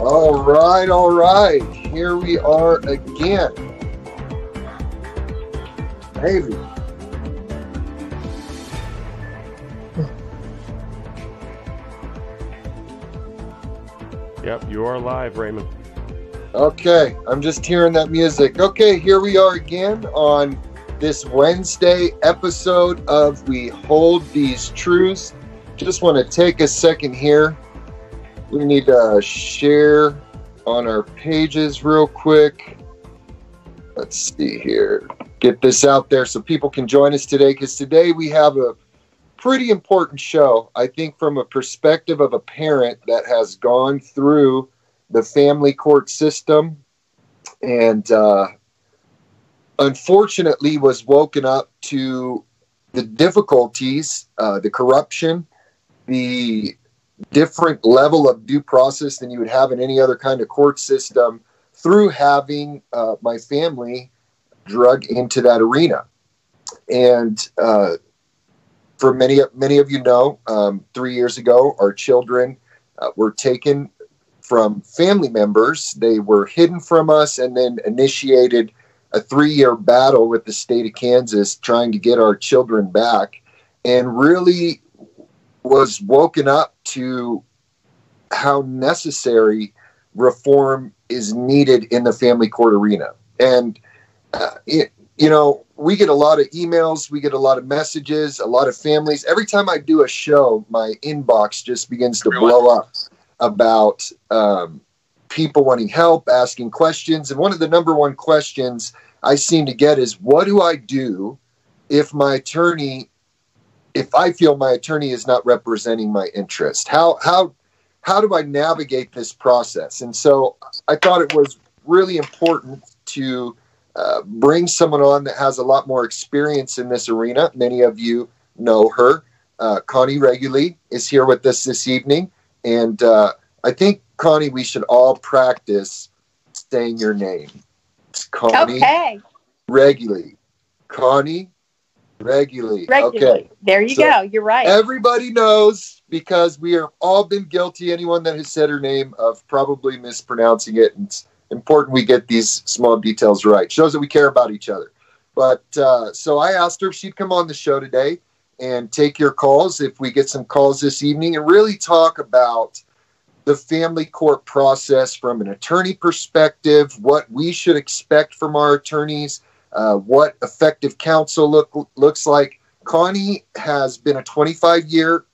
All right. Here we are again. Maybe. Yep, you are live, Raymond. Okay, I'm just hearing that music. Okay, here we are again on this Wednesday episode of We Hold These Truths. Just want to take a second here. We need to share on our pages real quick. Let's see here. Get this out there so people can join us today, because today we have a pretty important show, I think, from a perspective of a parent that has gone through the family court system and unfortunately was woken up to the difficulties, the corruption, the different level of due process than you would have in any other kind of court system through having my family drug into that arena. And for many of you know, 3 years ago, our children were taken from family members. They were hidden from us and then initiated a 3-year battle with the state of Kansas trying to get our children back, and really was woken up to how necessary reform is needed in the family court arena. And, we get a lot of emails, we get a lot of messages, a lot of families. Every time I do a show, my inbox just begins to blow up about people wanting help, asking questions. And one of the number one questions I seem to get is, what do I do if I feel my attorney is not representing my interest? How do I navigate this process? And so I thought it was really important to bring someone on that has a lot more experience in this arena. Many of you know her. Connie Reguli is here with us this evening. And I think, Connie, we should all practice saying your name. It's Connie Reguli. Connie Reguli. Okay. There you go. You're right. Everybody knows, because we have all been guilty, anyone that has said her name, of probably mispronouncing it. And it's important we get these small details right. Shows that we care about each other. But so I asked her if she'd come on the show today and take your calls, if we get some calls this evening, and really talk about the family court process from an attorney perspective, what we should expect from our attorneys, what effective counsel looks like. Connie has been a 25-year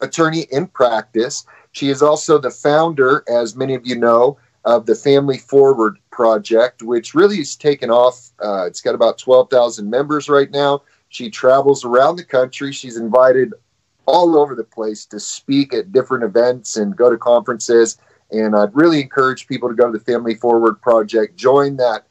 attorney in practice. She is also the founder, as many of you know, of the Family Forward Project, which really has taken off. It's got about 12,000 members right now. She travels around the country. She's invited all over the place to speak at different events and go to conferences. And I'd really encourage people to go to the Family Forward Project, join that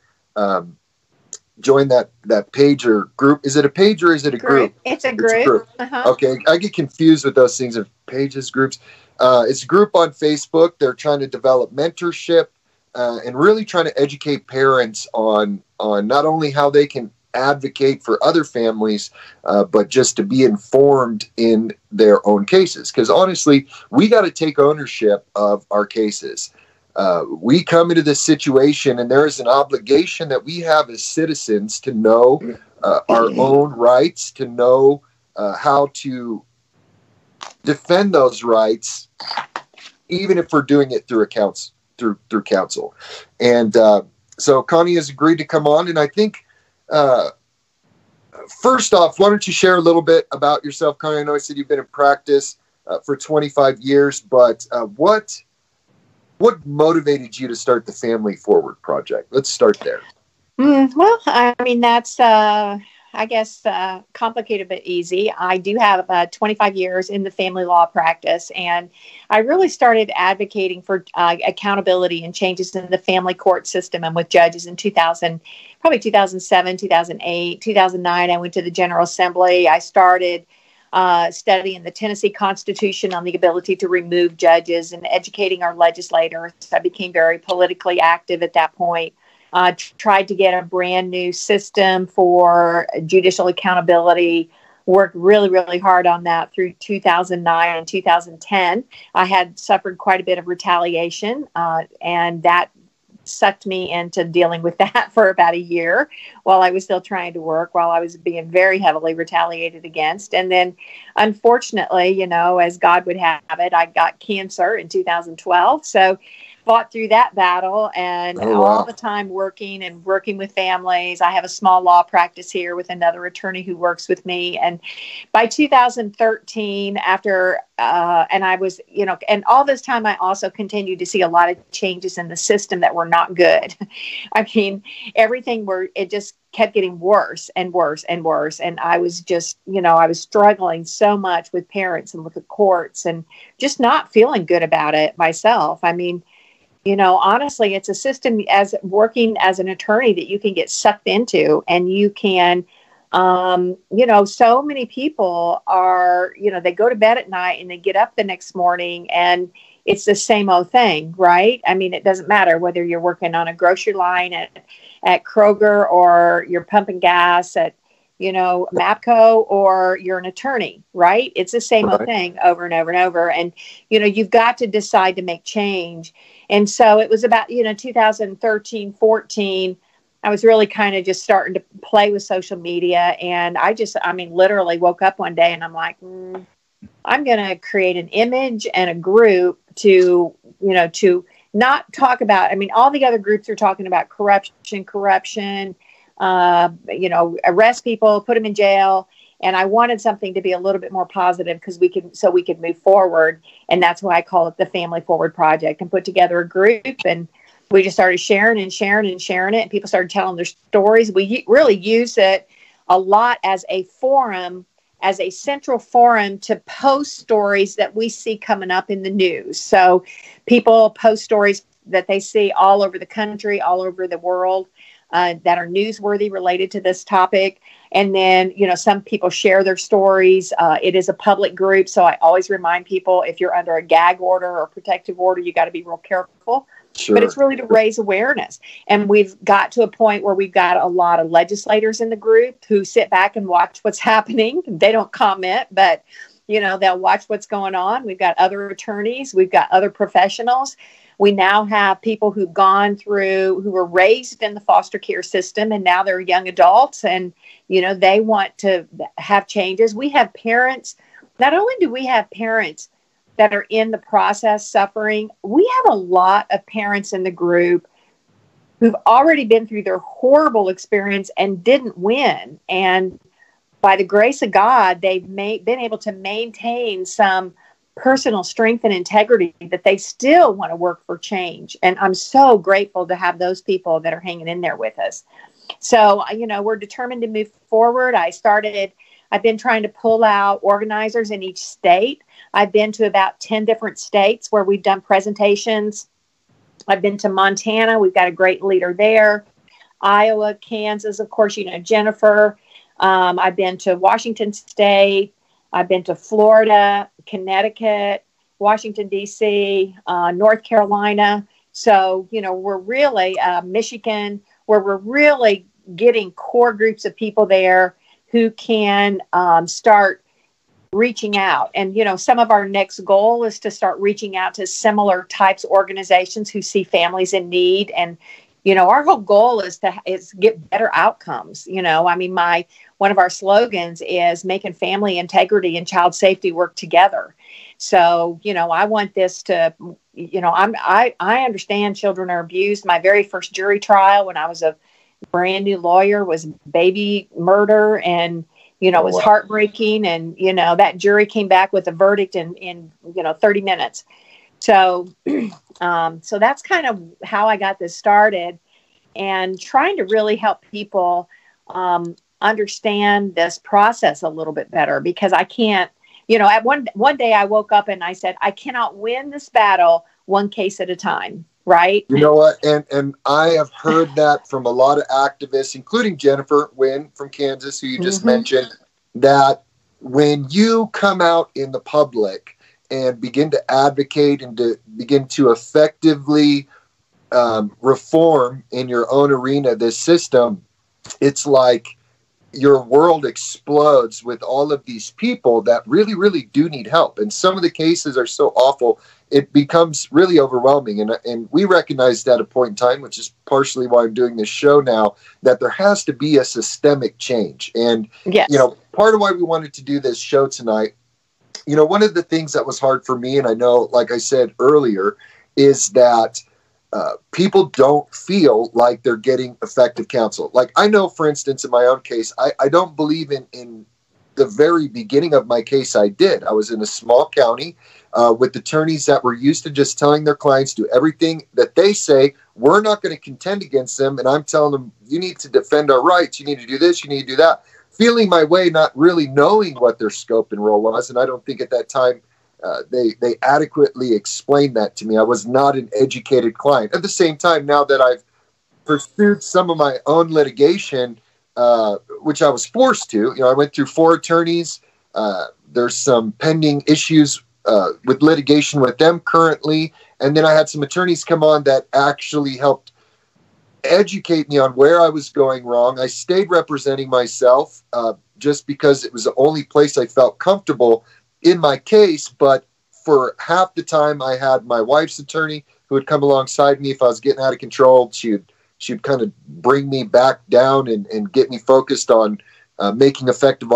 page or group. Is it a page or is it a group? It's a group. Uh-huh. Okay. I get confused with those things of pages, groups. It's a group on Facebook. They're trying to develop mentorship and really trying to educate parents on not only how they can advocate for other families, but just to be informed in their own cases. Because honestly, we got to take ownership of our cases. We come into this situation, and there is an obligation that we have as citizens to know our own rights, to know how to defend those rights, even if we're doing it through through counsel. And so Connie has agreed to come on, and I think first off, why don't you share a little bit about yourself, Connie? I know I said you've been in practice for 25 years, but what motivated you to start the Family Forward Project? Let's start there. Well, I mean, that's, I guess, complicated but easy. I do have 25 years in the family law practice, and I really started advocating for accountability and changes in the family court system and with judges in 2007, 2008, 2009. I went to the General Assembly. I started studying the Tennessee Constitution on the ability to remove judges and educating our legislators. I became very politically active at that point. Tried to get a brand new system for judicial accountability worked really, really hard on that through 2009 and 2010. I had suffered quite a bit of retaliation, and that sucked me into dealing with that for about a year while I was still trying to work, while I was being very heavily retaliated against. And then, unfortunately, as God would have it, I got cancer in 2012. So fought through that battle, and all the time working with families. I have a small law practice here with another attorney who works with me. And by 2013, after, and I was, and all this time, I also continued to see a lot of changes in the system that were not good. I mean, it just kept getting worse and worse and worse. And I was just, I was struggling so much with parents and with the courts and just not feeling good about it myself. I mean, honestly, it's a system as working as an attorney that you can get sucked into, and you can, so many people are, they go to bed at night and they get up the next morning and it's the same old thing, right? I mean, it doesn't matter whether you're working on a grocery line at Kroger, or you're pumping gas at, MAPCO, or you're an attorney, right? It's the same old thing over and over and over. And, you've got to decide to make change. And so it was about, 2013, 14, I was really kind of just starting to play with social media. And literally woke up one day and I'm like, I'm going to create an image and a group to not talk about, all the other groups are talking about corruption, arrest people, put them in jail. And I wanted something to be a little bit more positive because we could move forward. And that's why I call it the Family Forward Project, and put together a group, and we just started sharing it. And people started telling their stories. We really use it a lot as a forum, as a central forum to post stories that we see coming up in the news. So people post stories that they see all over the country, all over the world, that are newsworthy related to this topic. And then, some people share their stories. It is a public group. So I always remind people, if you're under a gag order or protective order, you got to be real careful. Sure. But it's really to raise awareness. And we've got to a point where we've got a lot of legislators in the group who sit back and watch what's happening. They don't comment, but, they'll watch what's going on. We've got other attorneys. We've got other professionals. We now have people who were raised in the foster care system, and now they're young adults, and, they want to have changes. We have parents. Not only do we have parents that are in the process suffering, we have a lot of parents in the group who've already been through their horrible experience and didn't win. And by the grace of God, they've been able to maintain some personal strength and integrity that they still want to work for change. And I'm so grateful to have those people that are hanging in there with us. So, we're determined to move forward. I've been trying to pull out organizers in each state. I've been to about 10 different states where we've done presentations. I've been to Montana. We've got a great leader there. Iowa, Kansas, of course, Jennifer. I've been to Washington State. I've been to Florida, Connecticut, Washington, D.C., North Carolina. So, we're really, Michigan, where we're really getting core groups of people there who can start reaching out. And, some of our next goal is to start reaching out to similar types of organizations who see families in need. And, our whole goal is get better outcomes. One of our slogans is making family integrity and child safety work together. So, I want this to, I understand children are abused. My very first jury trial when I was a brand new lawyer was baby murder, and, it was heartbreaking. And, that jury came back with a verdict in 30 minutes. So, so that's kind of how I got this started, and trying to really help people, understand this process a little bit better, because I can't, at one day I woke up and I said, I cannot win this battle one case at a time. Right. You know what? And I have heard that from a lot of activists, including Jennifer Wynn from Kansas, who you just mentioned, that when you come out in the public and begin to advocate and to begin to effectively reform in your own arena this system, it's like your world explodes with all of these people that really, really do need help. And some of the cases are so awful, it becomes really overwhelming. And we recognized at a point in time, which is partially why I'm doing this show now, that there has to be a systemic change. And, yes. Part of why we wanted to do this show tonight, one of the things that was hard for me, and I know, like I said earlier, is that people don't feel like they're getting effective counsel. Like I know, for instance, in my own case, I don't believe in the very beginning of my case I did. I was in a small county with attorneys that were used to just telling their clients, do everything that they say. We're not going to contend against them. And I'm telling them, you need to defend our rights. You need to do this. You need to do that. Feeling my way, not really knowing what their scope and role was. And I don't think at that time they adequately explained that to me. I was not an educated client. At the same time, now that I've pursued some of my own litigation, which I was forced to, I went through 4 attorneys. There's some pending issues with litigation with them currently. And then I had some attorneys come on that actually helped educate me on where I was going wrong. I stayed representing myself just because it was the only place I felt comfortable in my case. But for half the time, I had my wife's attorney who would come alongside me if I was getting out of control. She'd kind of bring me back down and get me focused on making effective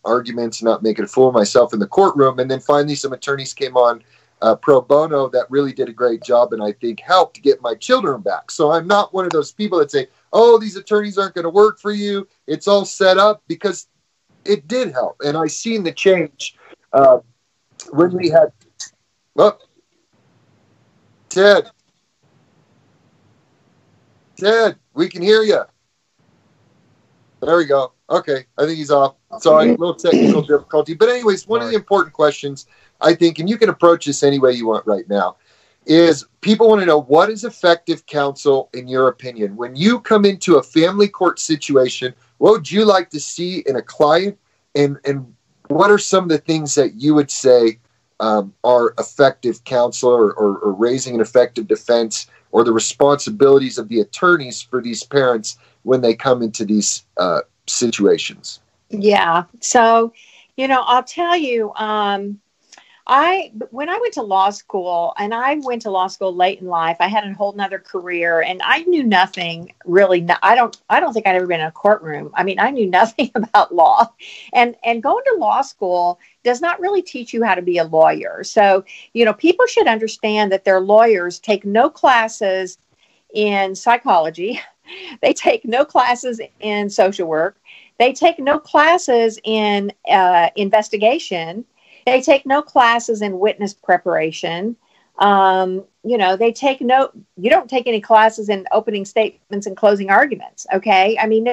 arguments, not making a fool of myself in the courtroom. And then finally, some attorneys came on pro bono that really did a great job and I think helped get my children back. So I'm not one of those people that say, oh, these attorneys aren't going to work for you. It's all set up, because it did help. And I seen the change when we had, Ted, we can hear you. There we go. Okay, I think he's off. Sorry, a little technical difficulty. But anyways, one of the important questions, I think, and you can approach this any way you want right now, is people want to know, what is effective counsel in your opinion? When you come into a family court situation, what would you like to see in a client? And what are some of the things that you would say are effective counsel or raising an effective defense, or the responsibilities of the attorneys for these parents when they come into these situations? Yeah. So, I'll tell you, when I went to law school, and I went to law school late in life, I had a whole nother career, and I knew nothing really. I don't think I'd ever been in a courtroom. I mean, I knew nothing about law, and going to law school does not really teach you how to be a lawyer. So, people should understand that their lawyers take no classes in psychology. They take no classes in social work. They take no classes in investigation. They take no classes in witness preparation. They take you don't take any classes in opening statements and closing arguments. Okay. I mean,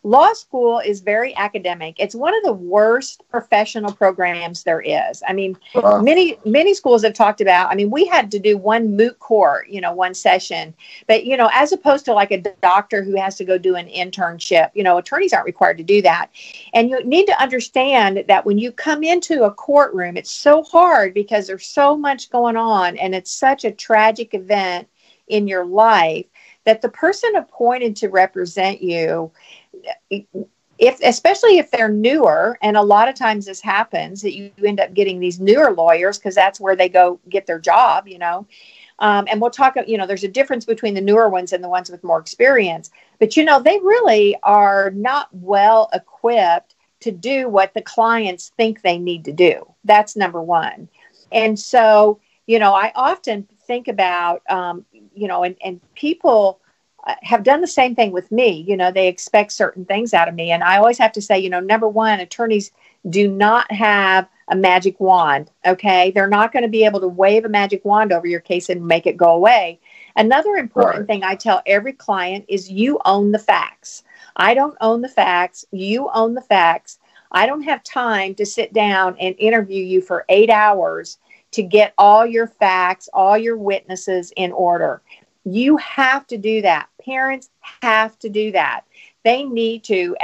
law school is very academic. It's one of the worst professional programs there is. I mean, many schools have talked about, I mean, we had to do one moot court, one session, but, as opposed to like a doctor who has to go do an internship, attorneys aren't required to do that. And you need to understand that when you come into a courtroom, it's so hard because there's so much going on, and it's such a tragic event in your life that the person appointed to represent you, especially if they're newer, and a lot of times this happens, that you end up getting these newer lawyers because that's where they go get their job, and we'll talk, there's a difference between the newer ones and the ones with more experience, but they really are not well equipped to do what the clients think they need to do. That's number one. And so, I often think about, and people have done the same thing with me. They expect certain things out of me. And I always have to say, number one, attorneys do not have a magic wand. Okay. They're not going to be able to wave a magic wand over your case and make it go away. Another important thing I tell every client is you own the facts. I don't own the facts. You own the facts. I don't have time to sit down and interview you for 8 hours to get all your facts, all your witnesses in order. You have to do that. Parents have to do that. They need to,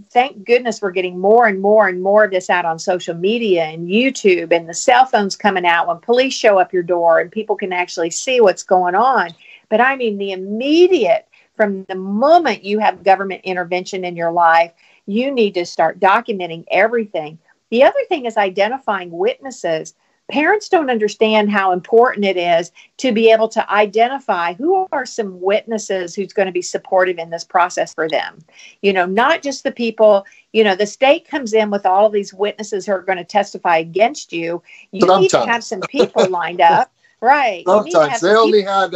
thank goodness we're getting more and more and more of this out on social media and YouTube, and the cell phones coming out when police show up your door and people can actually see what's going on. But I mean, the immediate from the moment you have government intervention in your life, you need to start documenting everything. The other thing is identifying witnesses. Parents don't understand how important it is to be able to identify who are some witnesses who's going to be supportive in this process for them. Not just the people, the state comes in with all of these witnesses who are going to testify against you. You need to have some people lined up. Right. Sometimes they only had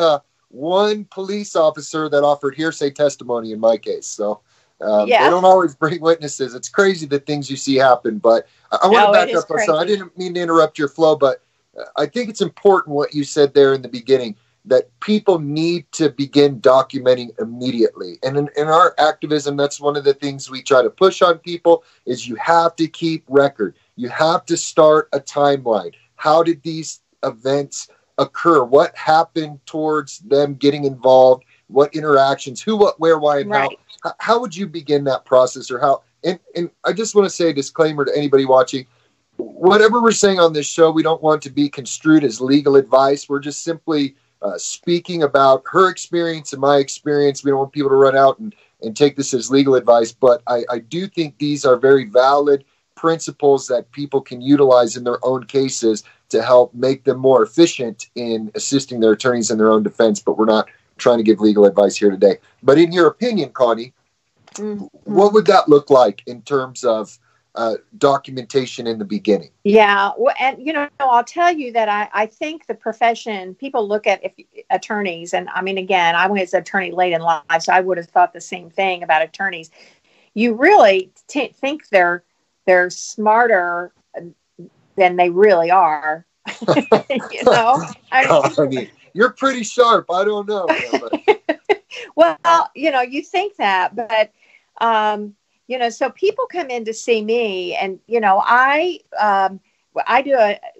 one police officer that offered hearsay testimony in my case. So they don't always bring witnesses. It's crazy the things you see happen. But I want to back up. So I didn't mean to interrupt your flow, but I think it's important what you said there in the beginning, that people need to begin documenting immediately. And in our activism, that's one of the things we try to push on people is you have to keep record. You have to start a timeline. How did these events occur? What happened towards them getting involved? What interactions? Who, what, where, why, and how? How would you begin that process, or how? And I just want to say a disclaimer to anybody watching. Whatever we're saying on this show, we don't want to be construed as legal advice. We're just simply speaking about her experience and my experience. We don't want people to run out and take this as legal advice. But I do think these are very valid principles that people can utilize in their own cases to help make them more efficient in assisting their attorneys in their own defense. But we're not trying to give legal advice here today. But in your opinion, Connie, what would that look like in terms of documentation in the beginning? Yeah. Well, and, I'll tell you that I think the profession, people look at attorneys, and I mean, again, I was an attorney late in life, so I would have thought the same thing about attorneys. You really think they're smarter than they really are. I mean, you're pretty sharp. I don't know. Well, you think that, but, so people come in to see me, and,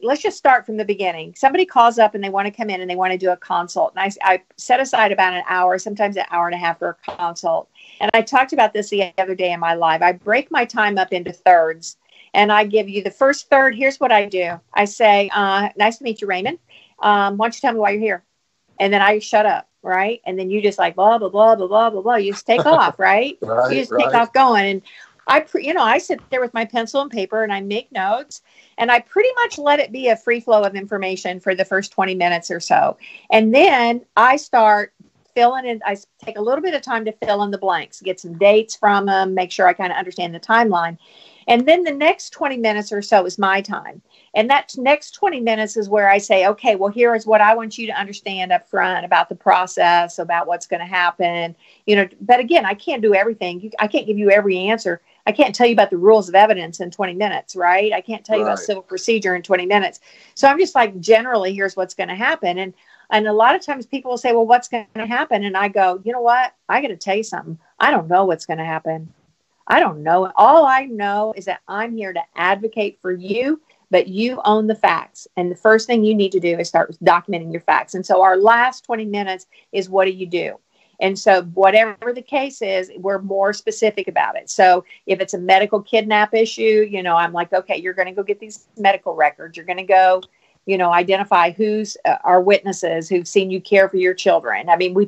let's just start from the beginning. Somebody calls up and they want to come in and they want to do a consult. And I set aside about an hour, sometimes an hour and a half for a consult. And I talked about this the other day in my live. I break my time up into thirds, and I give you the first third. Here's what I do. I say, nice to meet you, Raymond. Why don't you tell me why you're here? And then I shut up, right? And then you just like, blah, blah, blah, blah, blah, blah, blah. You just take off, right? You just take off going. And I sit there with my pencil and paper and I make notes, and I pretty much let it be a free flow of information for the first 20 minutes or so. And then I start filling in. I take a little bit of time to fill in the blanks, get some dates from them, make sure I kind of understand the timeline. And then the next 20 minutes or so is my time. And that next 20 minutes is where I say, okay, well, here is what I want you to understand up front about the process, about what's going to happen. But again, I can't do everything. I can't give you every answer. I can't tell you about the rules of evidence in 20 minutes, right? I can't tell you about civil procedure in 20 minutes. So I'm just like, generally, here's what's going to happen. And a lot of times people will say, well, what's going to happen? And I go, you know what? I got to tell you something. I don't know what's going to happen. I don't know. All I know is that I'm here to advocate for you, but you own the facts. And the first thing you need to do is start documenting your facts. And so our last 20 minutes is, what do you do? And so whatever the case is, we're more specific about it. So if it's a medical kidnap issue, I'm like, okay, you're going to go get these medical records. You're going to go, identify who's our witnesses who've seen you care for your children. I mean, we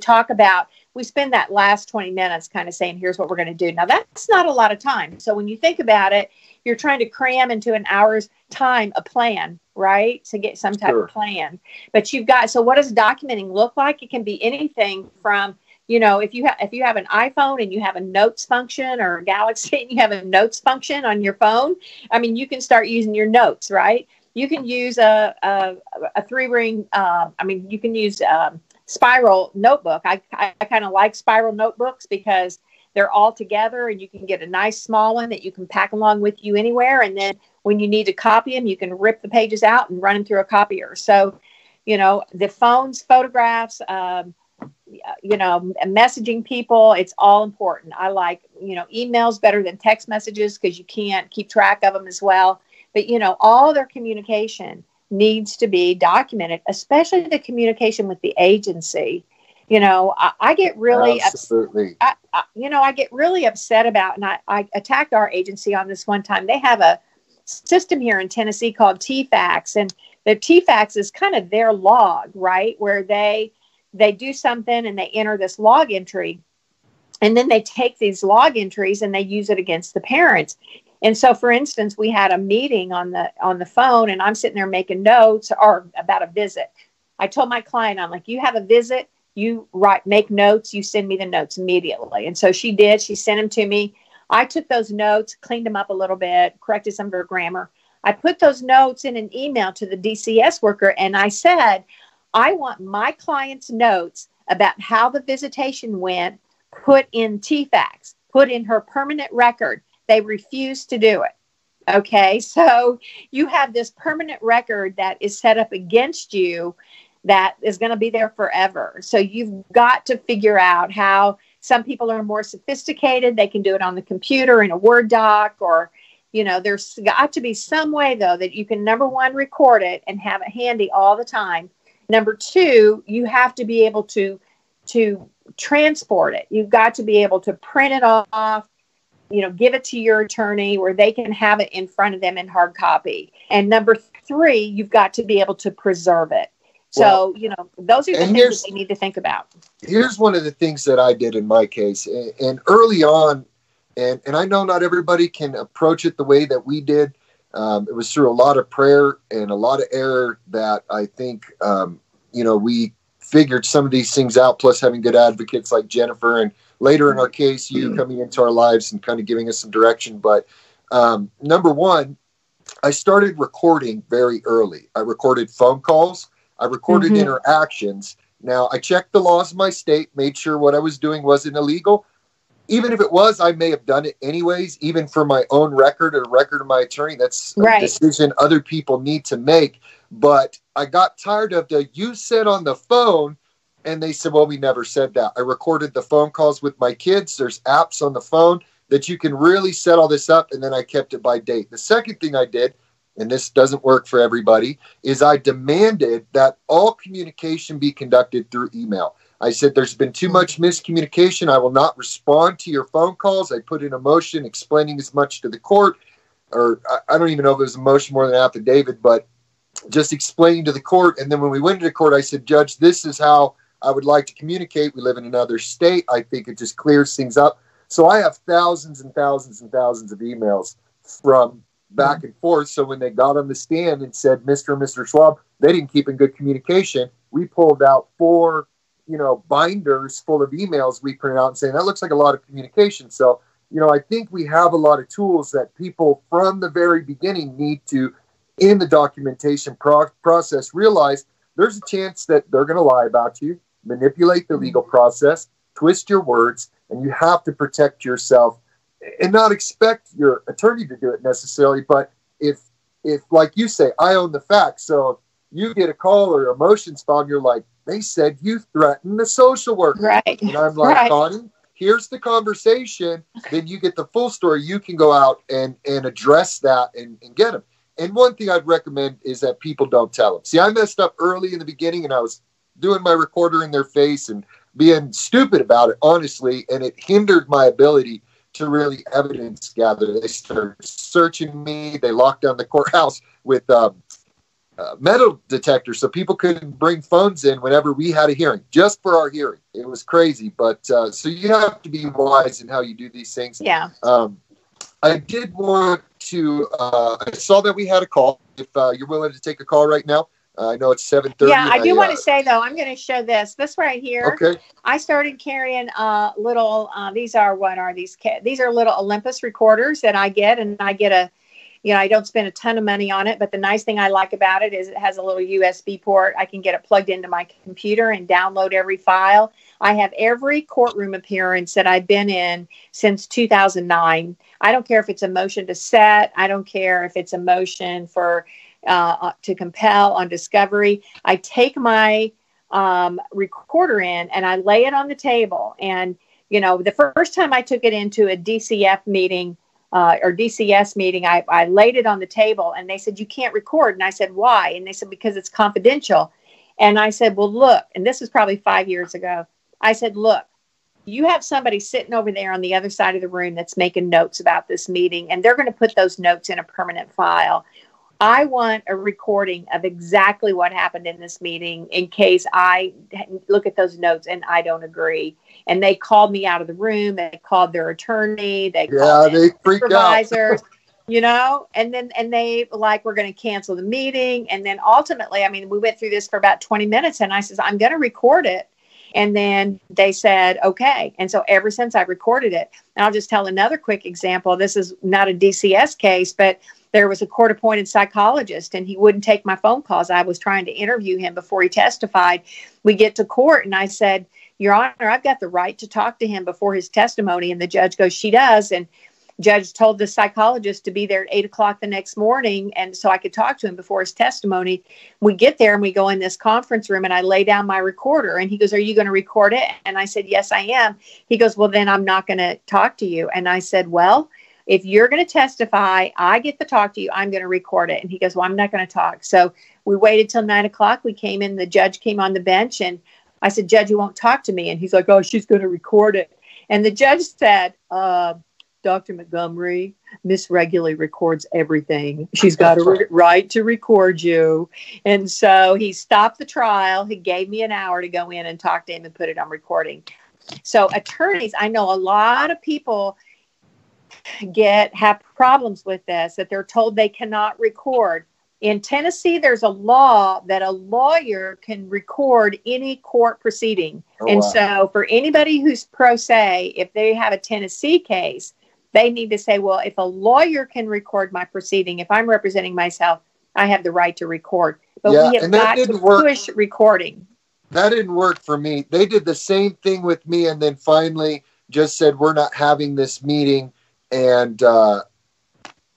spend that last 20 minutes kind of saying, here's what we're going to do. Now, that's not a lot of time. So when you think about it, you're trying to cram into an hour's time a plan, right? To get some type of plan. But so what does documenting look like? It can be anything from, if you have an iPhone and you have a notes function, or a Galaxy and you have a notes function on your phone, I mean, you can start using your notes, right? You can use a 3-ring, you can use spiral notebook. I kind of like spiral notebooks because they're all together, and you can get a nice small one that you can pack along with you anywhere. And then when you need to copy them, you can rip the pages out and run them through a copier. So, the phones, photographs, messaging people, it's all important. I like, emails better than text messages because you can't keep track of them as well. But, all their communication needs to be documented, especially the communication with the agency. I get really Absolutely. I get really upset about, and I attacked our agency on this one time. They have a system here in Tennessee called TFAX, and the TFAX is kind of their log, right? Where they do something and they enter this log entry. And then they take these log entries and they use it against the parents. And so, for instance, we had a meeting on the phone, and I'm sitting there making notes or about a visit. I told my client, I'm like, you have a visit, you make notes, you send me the notes immediately. And so she did. She sent them to me. I took those notes, cleaned them up a little bit, corrected some of her grammar. I put those notes in an email to the DCS worker, and I said, I want my client's notes about how the visitation went put in TFAX, put in her permanent record. They refused to do it. Okay, so you have this permanent record that is set up against you that is going to be there forever. So you've got to figure out how. Some people are more sophisticated. They can do it on the computer in a Word doc, or, there's got to be some way, though, that you can, number one, record it and have it handy all the time. Number two, you have to be able to transport it. You've got to be able to print it off, give it to your attorney where they can have it in front of them in hard copy. And number three, you've got to be able to preserve it. So, those are the things that they need to think about. Here's one of the things that I did in my case. And early on, and I know not everybody can approach it the way that we did. It was through a lot of prayer and a lot of error that I think, we figured some of these things out, plus having good advocates like Jennifer, and later in our case, you coming into our lives and kind of giving us some direction. But number one, I started recording very early. I recorded phone calls. I recorded interactions. Now, I checked the laws of my state, made sure what I was doing wasn't illegal. Even if it was, I may have done it anyways, even for my own record or record of my attorney. That's a decision other people need to make. But I got tired of you said on the phone, and they said, well, we never said that. I recorded the phone calls with my kids. There's apps on the phone that you can really set all this up, and then I kept it by date. The second thing I did, and this doesn't work for everybody, is I demanded that all communication be conducted through email. I said, there's been too much miscommunication. I will not respond to your phone calls. I put in a motion explaining as much to the court, or I don't even know if it was a motion more than an affidavit, but just explaining to the court. And then when we went to court, I said, Judge, this is how I would like to communicate. We live in another state. I think it just clears things up. So I have thousands and thousands and thousands of emails from back and forth. So when they got on the stand and said, Mr. and Mr. Schwab, they didn't keep in good communication, we pulled out 4, binders full of emails we printed out and saying, that looks like a lot of communication. So, I think we have a lot of tools that people from the very beginning need to, in the documentation process, realize there's a chance that they're going to lie about you, manipulate the legal process, twist your words, and you have to protect yourself and not expect your attorney to do it necessarily. But if like you say, I own the facts. So if you get a call or a motions filed, you're like, they said you threatened the social worker. Right. And I'm like, Connie, here's the conversation. Then you get the full story. You can go out and address that and get them. And one thing I'd recommend is that people don't tell them. See, I messed up early in the beginning, and I was doing my recorder in their face and being stupid about it, honestly, and it hindered my ability to really evidence gather. They started searching me. They locked down the courthouse with metal detectors, so people couldn't bring phones in whenever we had a hearing, just for our hearing. It was crazy. But so you have to be wise in how you do these things. Yeah. I did want to, I saw that we had a call. If you're willing to take a call right now. I know it's 7:30. Yeah, I do want to say, though, I'm going to show this. This right here. Okay. I started carrying little, these are little Olympus recorders that I get, and I get I don't spend a ton of money on it, but the nice thing I like about it is it has a little USB port. I can get it plugged into my computer and download every file. I have every courtroom appearance that I've been in since 2009. I don't care if it's a motion to set. I don't care if it's a motion for to compel on discovery. I take my recorder in and I lay it on the table. And, the first time I took it into a DCF meeting or DCS meeting, I laid it on the table and they said, you can't record. And I said, why? And they said, because it's confidential. And I said, well, look, and this was probably 5 years ago. I said, look, you have somebody sitting over there on the other side of the room that's making notes about this meeting, and they're going to put those notes in a permanent file. I want a recording of exactly what happened in this meeting in case I look at those notes and I don't agree. And they called me out of the room. They called their attorney. They called they freak supervisors, and they like, we're going to cancel the meeting. And then ultimately, I mean, we went through this for about 20 minutes and I says, I'm going to record it. And then they said, okay. And so ever since I recorded it, and I'll just tell another quick example. This is not a DCS case, but there was a court-appointed psychologist, and he wouldn't take my phone calls. I was trying to interview him before he testified. We get to court, and I said, Your Honor, I've got the right to talk to him before his testimony. And the judge goes, she does. And judge told the psychologist to be there at 8 o'clock the next morning. And so I could talk to him before his testimony. We get there and we go in this conference room and I lay down my recorder and he goes, are you going to record it? And I said, yes, I am. He goes, well, then I'm not going to talk to you. And I said, well, if you're going to testify, I get to talk to you, I'm going to record it. And he goes, well, I'm not going to talk. So we waited till 9 o'clock. We came in, the judge came on the bench and I said, Judge, you won't talk to me. And he's like, oh, she's going to record it. And the judge said, Dr. Montgomery, Miss Reguli records everything. She's got a right to record you. And so he stopped the trial. He gave me an hour to go in and talk to him and put it on recording. So attorneys, I know a lot of people have problems with this, that they're told they cannot record. In Tennessee, there's a law that a lawyer can record any court proceeding. So for anybody who's pro se, if they have a Tennessee case, they need to say, well, if a lawyer can record my proceeding, if I'm representing myself, I have the right to record. But we have got to push recording. That didn't work for me. They did the same thing with me and then finally just said, we're not having this meeting. And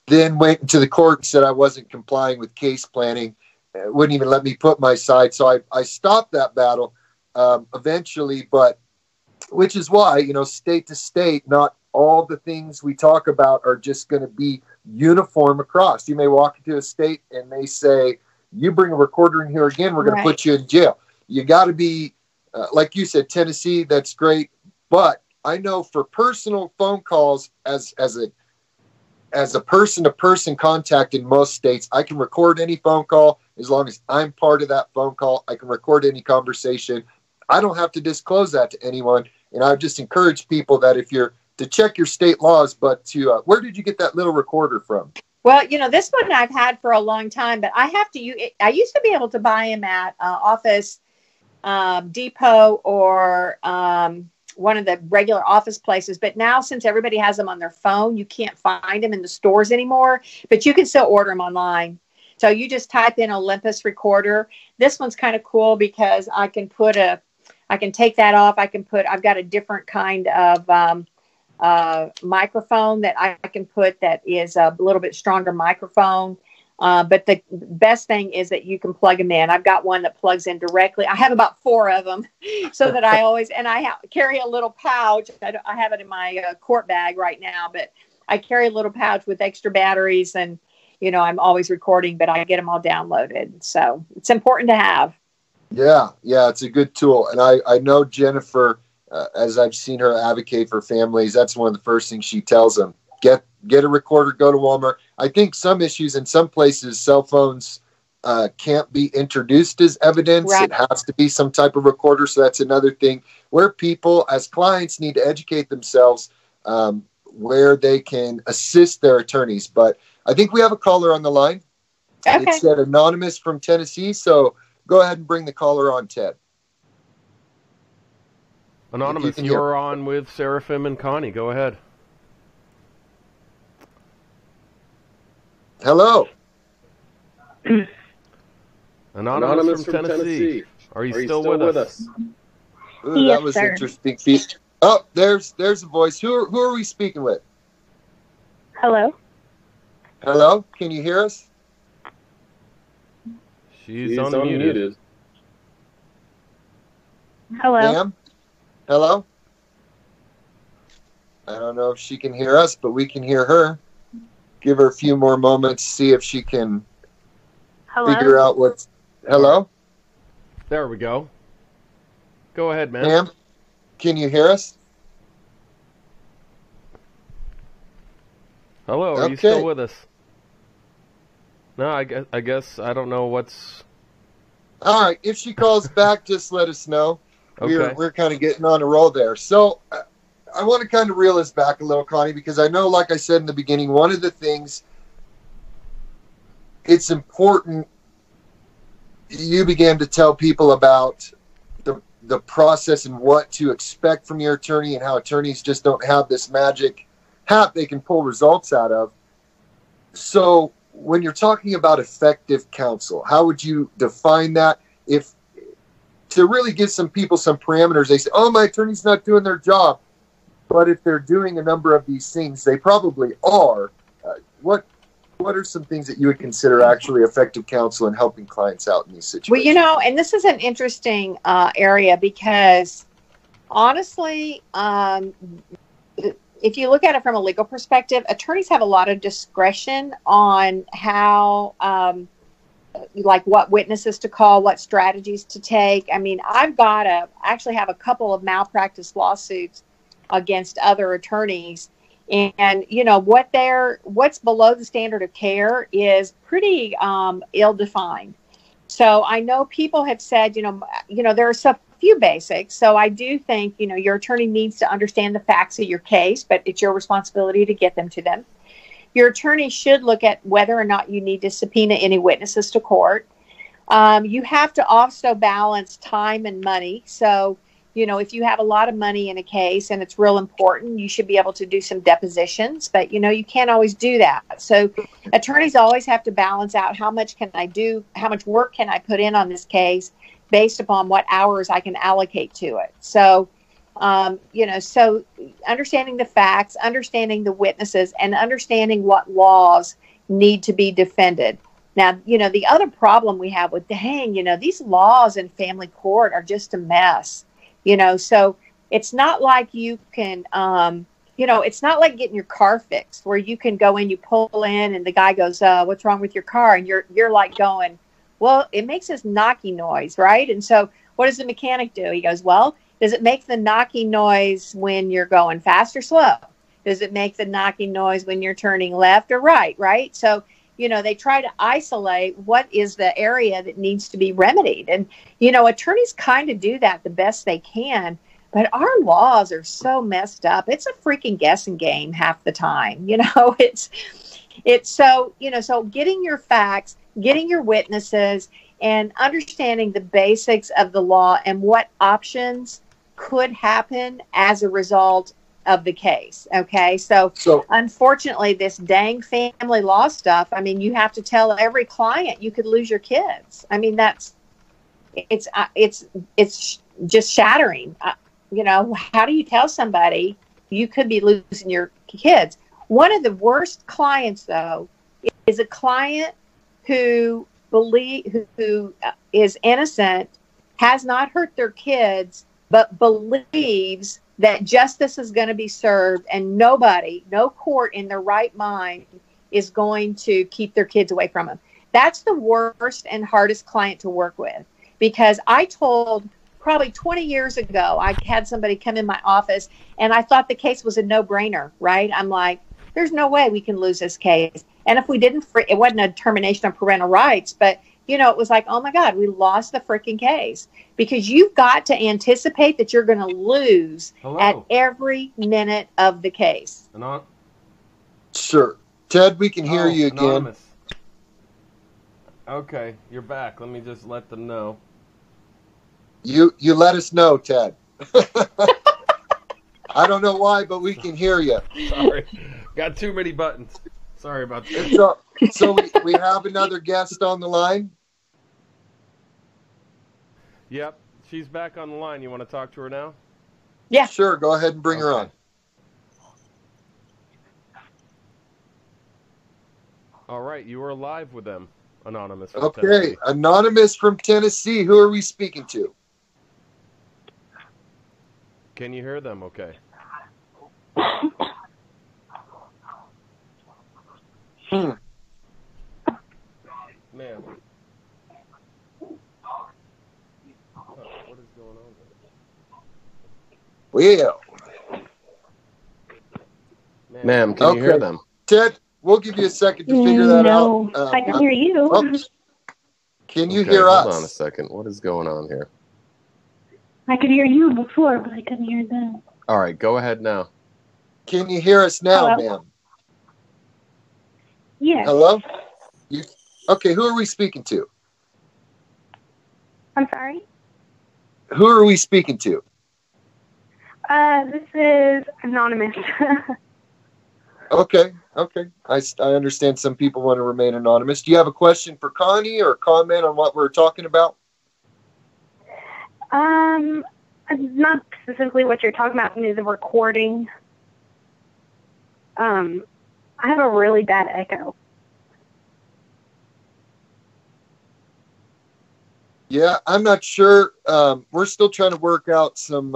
then went to the court and said I wasn't complying with case planning. Wouldn't even let me put my side. So I stopped that battle eventually, but which is why, state to state, not all the things we talk about are just going to be uniform across. You may walk into a state and they say, you bring a recorder in here again, we're going to put you in jail. You got to be, like you said, Tennessee, that's great. But I know for personal phone calls as a person-to-person contact in most states, I can record any phone call as long as I'm part of that phone call. I can record any conversation. I don't have to disclose that to anyone. And I just encourage people that if you're to check your state laws, but to where did you get that little recorder from? Well, this one I've had for a long time, but I used to be able to buy them at Office Depot or one of the regular office places. But now, since everybody has them on their phone, you can't find them in the stores anymore, but you can still order them online. So you just type in Olympus recorder. This one's kind of cool because I can take that off. I've got a different kind of microphone that I can put that is a little bit stronger microphone. But the best thing is that you can plug them in. I've got one that plugs in directly. I have about 4 of them so that I carry a little pouch. I have it in my court bag right now, but I carry a little pouch with extra batteries and, I'm always recording, but I get them all downloaded. So it's important to have. Yeah, it's a good tool. And I know Jennifer, as I've seen her advocate for families, that's one of the first things she tells them. Get a recorder, go to Walmart. I think some issues in some places, cell phones can't be introduced as evidence. Right. It has to be some type of recorder. So that's another thing where people as clients need to educate themselves where they can assist their attorneys. But I think we have a caller on the line. Okay. It said anonymous from Tennessee. So go ahead and bring the caller on, Ted. Anonymous, you're on with Seraphim and Connie. Go ahead. Hello. Anonymous from Tennessee. Are you still with us? Ooh, yes, that was sir. Interesting. Oh, there's a voice. Who are we speaking with? Hello. Hello. Can you hear us? She's unmuted. Hello. Ma'am? Hello. I don't know if she can hear us, but we can hear her. Give her a few more moments, see if she can figure out what's... Hello? There we go. Go ahead, man. Ma'am, can you hear us? Hello, are you still with us? No, I guess I don't know what's... All right. If she calls back, just let us know. Okay. We're kind of getting on a roll there. So I want to kind of reel us back a little, Connie, because I know, like I said in the beginning, one of the things it's important you began to tell people about the process and what to expect from your attorney and how attorneys just don't have this magic hat they can pull results out of. So when you're talking about effective counsel, how would you define that? If to really give some people some parameters, they say, oh, my attorney's not doing their job. But if they're doing a number of these things, they probably are. What are some things that you would consider actually effective counsel in helping clients out in these situations? Well, and this is an interesting area because honestly, if you look at it from a legal perspective, attorneys have a lot of discretion on how, like what witnesses to call, what strategies to take. I mean, actually have a couple of malpractice lawsuits against other attorneys. And, what's below the standard of care is pretty ill-defined. So I know people have said, there are some few basics. So I do think, your attorney needs to understand the facts of your case, but it's your responsibility to get them to them. Your attorney should look at whether or not you need to subpoena any witnesses to court. You have to also balance time and money. So, if you have a lot of money in a case and it's real important, you should be able to do some depositions, but you can't always do that. So attorneys always have to balance out how much can I do, how much work can I put in on this case based upon what hours I can allocate to it. So, so understanding the facts, understanding the witnesses, and understanding what laws need to be defended. Now, the other problem we have with these laws in family court are just a mess. So it's not like you can, it's not like getting your car fixed where you can go in, you pull in and the guy goes, what's wrong with your car? And you're like going, well, it makes this knocking noise, right? And so what does the mechanic do? He goes, well, does it make the knocking noise when you're going fast or slow? Does it make the knocking noise when you're turning left or right? Right. So, they try to isolate what is the area that needs to be remedied. And, attorneys kind of do that the best they can, but our laws are so messed up. It's a freaking guessing game half the time. It's so, so getting your facts, getting your witnesses, and understanding the basics of the law and what options could happen as a result of the case. Okay. So unfortunately, this dang family law stuff, I mean, you have to tell every client you could lose your kids. I mean, it's just shattering. How do you tell somebody you could be losing your kids? One of the worst clients, though, is a client who is innocent, has not hurt their kids, but believes that justice is going to be served and no court in their right mind is going to keep their kids away from them. That's the worst and hardest client to work with, because I told probably 20 years ago, I had somebody come in my office and I thought the case was a no-brainer, right? I'm like, there's no way we can lose this case. And if we didn't, it wasn't a termination of parental rights, but it was like, oh my God, we lost the freaking case, because you've got to anticipate that you're going to lose at every minute of the case. Sure. Ted, we can hear you again. Anonymous. Okay, you're back. Let me just let them know. You let us know, Ted. I don't know why, but we can hear you. Sorry. Got too many buttons. Sorry about that. So we have another guest on the line? Yep. She's back on the line. You want to talk to her now? Yeah. Sure. Go ahead and bring her on. All right. You are live with them, Anonymous. Okay. Tennessee. Anonymous from Tennessee. Who are we speaking to? Can you hear them okay? Man. What is going on Well. Ma'am, can you hear them? Ted, we'll give you a second to figure that out. I can hear you. Oh, can you hear us? Hold on a second. What is going on here? I could hear you before, but I couldn't hear them. All right, go ahead now. Can you hear us now, Hello? ma'am? Yes. Hello? Okay, who are we speaking to? I'm sorry? Who are we speaking to? This is anonymous. Okay. I understand some people want to remain anonymous. Do you have a question for Connie or a comment on what we're talking about? Not specifically what you're talking about in the recording. I have a really bad echo. Yeah, I'm not sure. We're still trying to work out some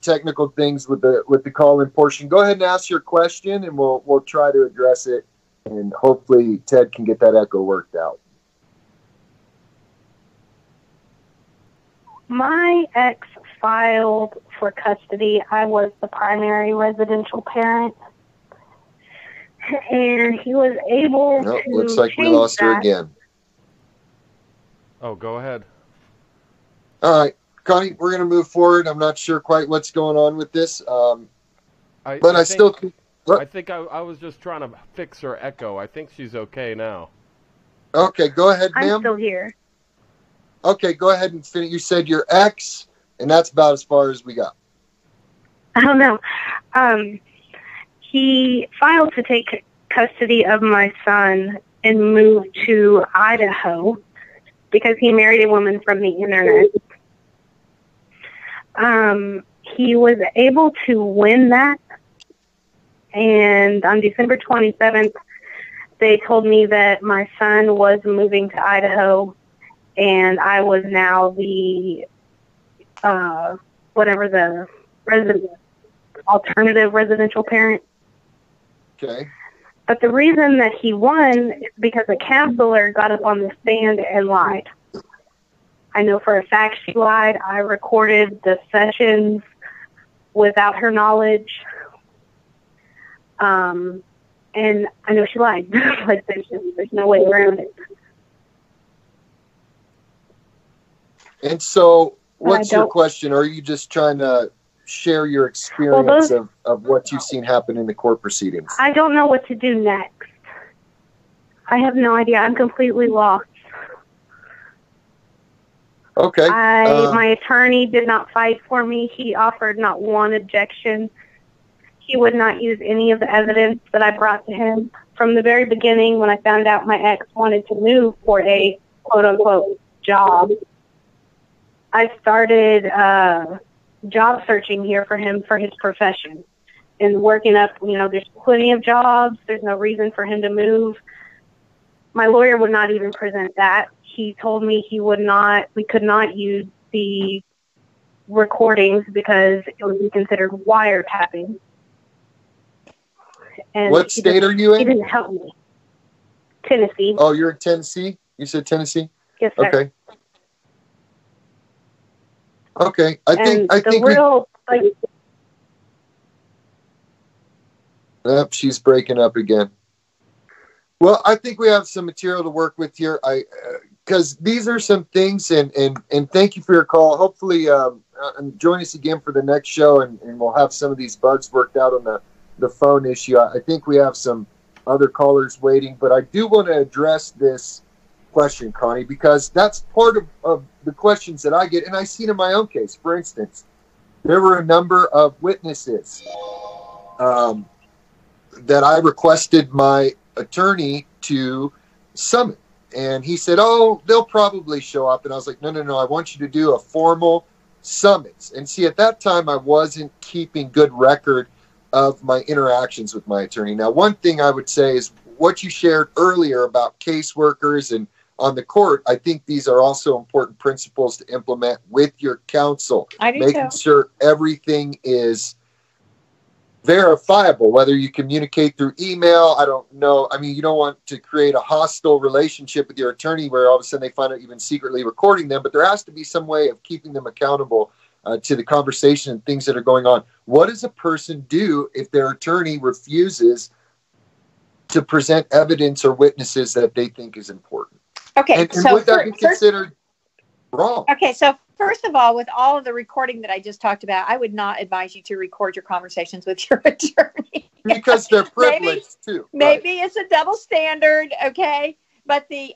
technical things with the call-in portion. Go ahead and ask your question, and we'll try to address it, and hopefully Ted can get that echo worked out. My ex filed for custody. I was the primary residential parent, and he was able to looks like we change lost her that. again. Oh, go ahead. All right, Connie, we're going to move forward. I'm not sure quite what's going on with this, I think I was just trying to fix her echo. I think she's okay now. Okay, go ahead, ma'am. I'm still here. Okay, go ahead and finish. You said your ex, and that's about as far as we got. I don't know. He filed to take custody of my son and move to Idaho because he married a woman from the internet. He was able to win that, and on December 27th, they told me that my son was moving to Idaho, and I was now the alternative residential parent. Okay. But the reason that he won is because a counselor got up on the stand and lied. I know for a fact she lied. I recorded the sessions without her knowledge. And I know she lied. Like there's no way around it. And so, what's your question? Or are you just trying to share your experience of what you've seen happen in the court proceedings? I don't know what to do next. I have no idea. I'm completely lost. Okay. My attorney did not fight for me. He offered not one objection. He would not use any of the evidence that I brought to him. From the very beginning, when I found out my ex wanted to move for a quote-unquote job, I started job searching here for him for his profession and working up, there's plenty of jobs. There's no reason for him to move. My lawyer would not even present that. He told me we could not use the recordings because it would be considered wiretapping. And what state are you in? He didn't help me. Tennessee. Oh, you're in Tennessee? You said Tennessee? Yes, sir. Okay. Okay. I think she's breaking up again. Well, I think we have some material to work with here. Because these are some things, and thank you for your call. Hopefully, join us again for the next show, and we'll have some of these bugs worked out on the phone issue. I think we have some other callers waiting, but I do want to address this question, Connie, because that's part of the questions that I get, and I see it in my own case. For instance, there were a number of witnesses that I requested my attorney to summon. And he said, oh, they'll probably show up. And I was like, no, I want you to do a formal summons. And see, at that time, I wasn't keeping good record of my interactions with my attorney. Now, one thing I would say is what you shared earlier about caseworkers and on the court, I think these are also important principles to implement with your counsel. Making sure everything is verifiable, whether you communicate through email. I don't know. I mean, you don't want to create a hostile relationship with your attorney where all of a sudden they find out you've been secretly recording them, but there has to be some way of keeping them accountable to the conversation and things that are going on. What does a person do if their attorney refuses to present evidence or witnesses that they think is important. Okay, and would that be considered wrong? Okay, so first of all, with all of the recording that I just talked about, I would not advise you to record your conversations with your attorney. Because they're privileged too. Maybe it's a double standard, okay? But the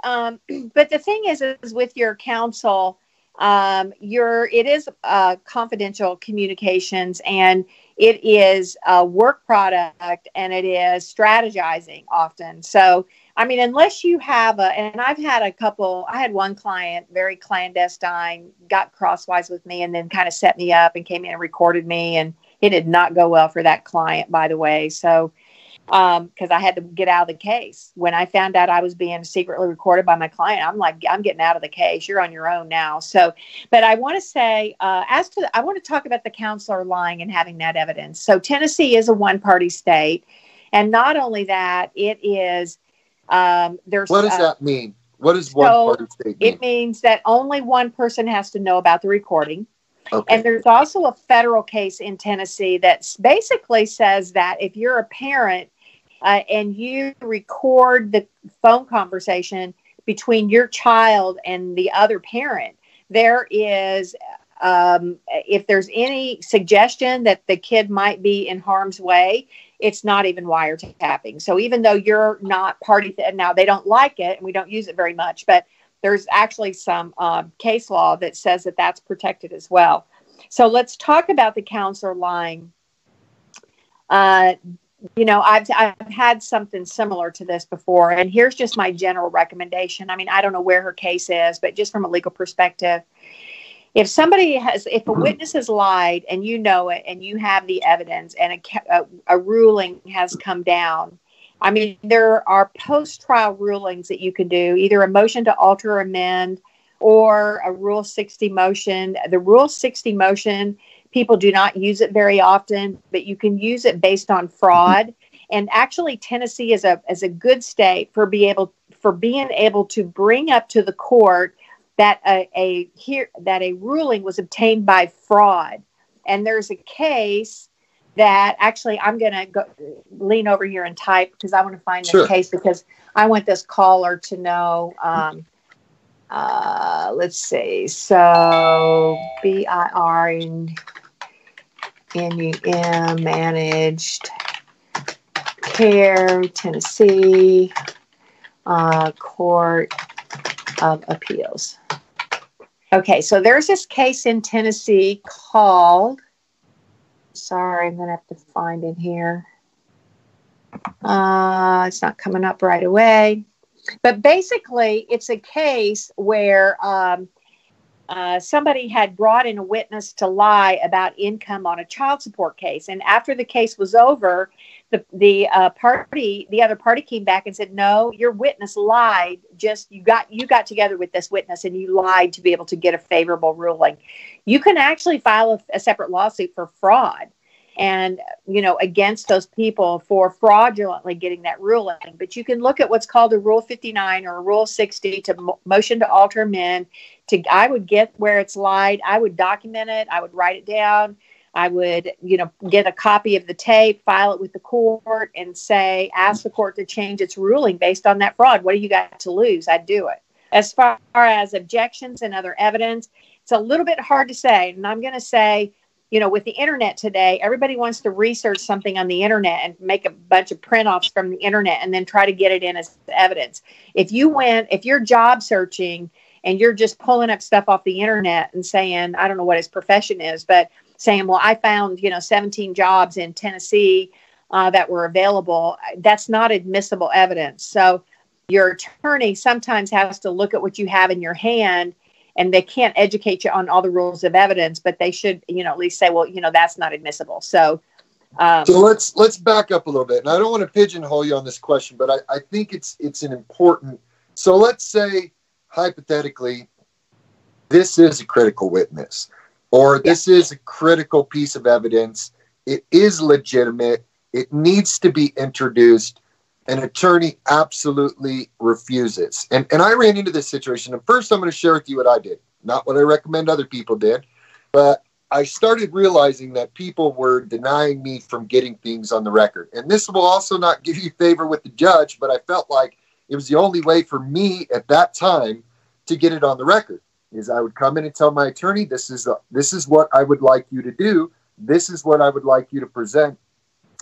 thing is with your counsel, it is confidential communications, and it is a work product, and it is strategizing often. So, I mean, unless you have and I had one client, very clandestine, got crosswise with me and then kind of set me up and came in and recorded me. And it did not go well for that client, by the way. So, because I had to get out of the case. When I found out I was being secretly recorded by my client, I'm like, I'm getting out of the case. You're on your own now. So, but I want to say, I want to talk about the counselor lying and having that evidence. So Tennessee is a one-party state. And not only that, it is, there's. What does that mean? What does one-party state mean? It means that only one person has to know about the recording. Okay. And there's also a federal case in Tennessee that basically says that if you're a parent and you record the phone conversation between your child and the other parent, there is, if there's any suggestion that the kid might be in harm's way, it's not even wiretapping. So even though you're not party, now they don't like it and we don't use it very much, but there's actually some case law that says that that's protected as well. So let's talk about the counselor lying. I've had something similar to this before, and here's just my general recommendation. I mean, I don't know where her case is, but just from a legal perspective, if a witness has lied and you know it and you have the evidence and a ruling has come down, I mean, there are post-trial rulings that you can do, either a motion to alter or amend or a Rule 60 motion. The Rule 60 motion, people do not use it very often, but you can use it based on fraud. And actually, Tennessee is a good state for being able to bring up to the court that a ruling was obtained by fraud. And there's a case that actually I'm going to lean over here and type because I want to find this case because I want this caller to know. Let's see. So BIRNUM Managed Care Tennessee Court of Appeals. Okay, so there's this case in Tennessee called. Sorry, I'm going to have to find it here. It's not coming up right away. But basically, it's a case where somebody had brought in a witness to lie about income on a child support case. And after the case was over, the other party came back and said, no, your witness lied. You got together with this witness and you lied to be able to get a favorable ruling. You can actually file a separate lawsuit for fraud and, against those people for fraudulently getting that ruling. But you can look at what's called a Rule 59 or a Rule 60 to motion to alter amend. I would get where it's lied. I would document it. I would write it down. I would, get a copy of the tape, file it with the court and ask the court to change its ruling based on that fraud. What do you got to lose? I'd do it. As far as objections and other evidence, it's a little bit hard to say. And I'm going to say, with the internet today, everybody wants to research something on the internet and make a bunch of print-offs from the internet and then try to get it in as evidence. If you're job searching and you're just pulling up stuff off the internet and saying, I don't know what his profession is, but saying, well, I found, 17 jobs in Tennessee that were available, that's not admissible evidence. So your attorney sometimes has to look at what you have in your hand, and they can't educate you on all the rules of evidence, but they should, at least say, well, that's not admissible. So let's back up a little bit. And I don't want to pigeonhole you on this question, but I think it's an important. So let's say hypothetically, this is a critical witness, or this is a critical piece of evidence. It is legitimate. It needs to be introduced. An attorney absolutely refuses. And I ran into this situation. And first, I'm going to share with you what I did. Not what I recommend other people did. But I started realizing that people were denying me from getting things on the record. And this will also not give you favor with the judge, but I felt like it was the only way for me at that time to get it on the record. Is I would come in and tell my attorney, this is what I would like you to do. This is what I would like you to present.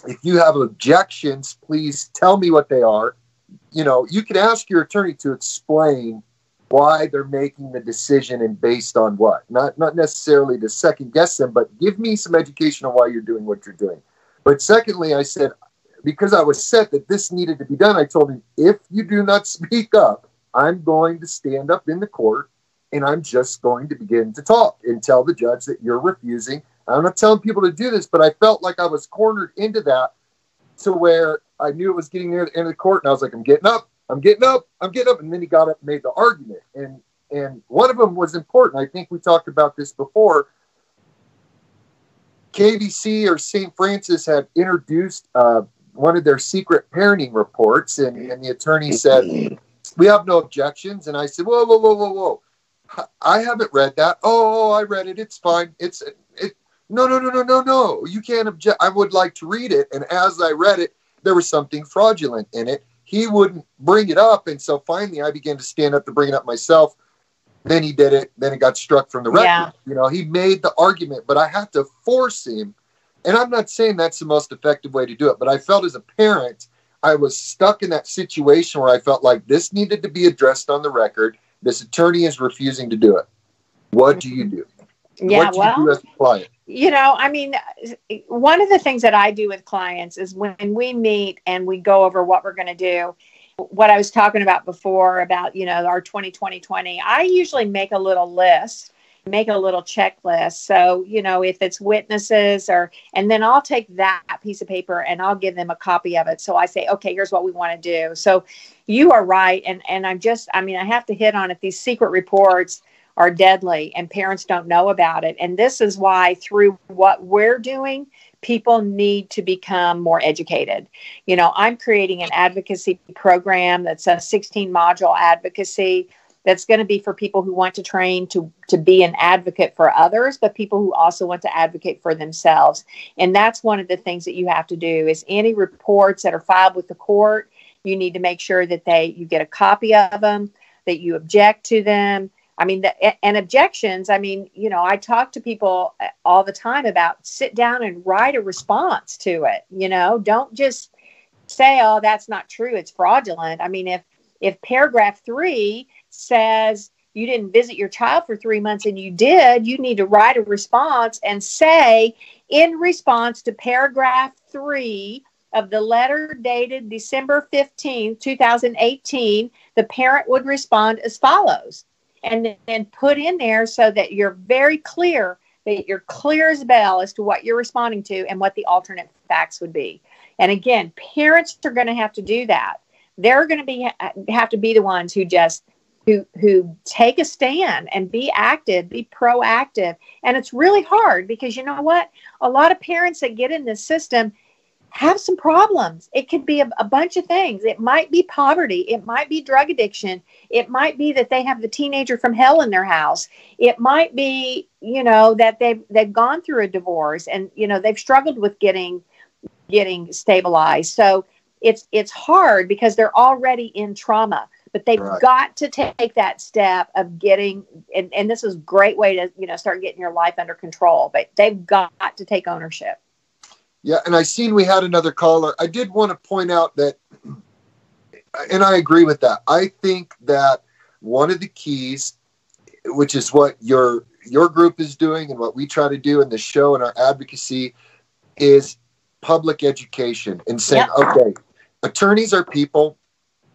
If you have objections, please tell me what they are. You know, you can ask your attorney to explain why they're making the decision and based on what. Not necessarily to second guess them, but give me some education on why you're doing what you're doing. But secondly, I said, because I was set that this needed to be done, I told him, if you do not speak up, I'm going to stand up in the court and I'm just going to begin to talk and tell the judge that you're refusing. I'm not telling people to do this, but I felt like I was cornered into that to where I knew it was getting near the end of the court. And I was like, I'm getting up. And then he got up and made the argument. And one of them was important. I think we talked about this before. KBC or St. Francis had introduced one of their secret parenting reports. And the attorney said, we have no objections. And I said, whoa. I haven't read that. Oh, I read it. It's fine. No. You can't object. I would like to read it. And as I read it, there was something fraudulent in it. He wouldn't bring it up. And so finally I began to stand up to bring it up myself. Then he did it. Then it got struck from the record. Yeah. You know, he made the argument, but I had to force him. And I'm not saying that's the most effective way to do it, but I felt as a parent, I was stuck in that situation where I felt like this needed to be addressed on the record. This attorney is refusing to do it. What do you do? Yeah, what do you do as a client? You know, I mean, one of the things that I do with clients is when we meet and we go over what we're going to do, what I was talking about before about, you know, our 2020, I usually make a little list, make a little checklist. So, you know, if it's witnesses and then I'll take that piece of paper and I'll give them a copy of it. So I say, okay, here's what we want to do. So you are right. And I have to hit on it. These secret reports are deadly and parents don't know about it. And this is why through what we're doing, people need to become more educated. You know, I'm creating an advocacy program that's a 16-module advocacy that's going to be for people who want to train to be an advocate for others, but people who also want to advocate for themselves. And that's one of the things that you have to do is any reports that are filed with the court, you need to make sure that you get a copy of them, that you object to them. I mean, and objections, I mean, you know, I talk to people all the time about sit down and write a response to it. You know, don't just say, oh, that's not true. It's fraudulent. I mean, if paragraph 3 says you didn't visit your child for 3 months and you did, you need to write a response and say, in response to paragraph 3 of the letter dated December 15, 2018, the parent would respond as follows. And then put in there so that you're very clear, that you're clear as a bell as to what you're responding to and what the alternate facts would be. And again, parents are going to have to do that. They're going to have to be the ones who take a stand and be active, be proactive. And it's really hard because you know what? A lot of parents that get in this system have some problems. It could be a bunch of things. It might be poverty. It might be drug addiction. It might be that they have the teenager from hell in their house. It might be, you know, that they've gone through a divorce and, you know, they've struggled with getting stabilized. So it's hard because they're already in trauma, but they've got to take that step of getting, and this is a great way to, you know, start getting your life under control, but they've got to take ownership. Yeah, and I seen we had another caller. I did want to point out that, and I agree with that. I think that one of the keys, which is what your group is doing and what we try to do in the show and our advocacy, is public education and saying, okay, attorneys are people.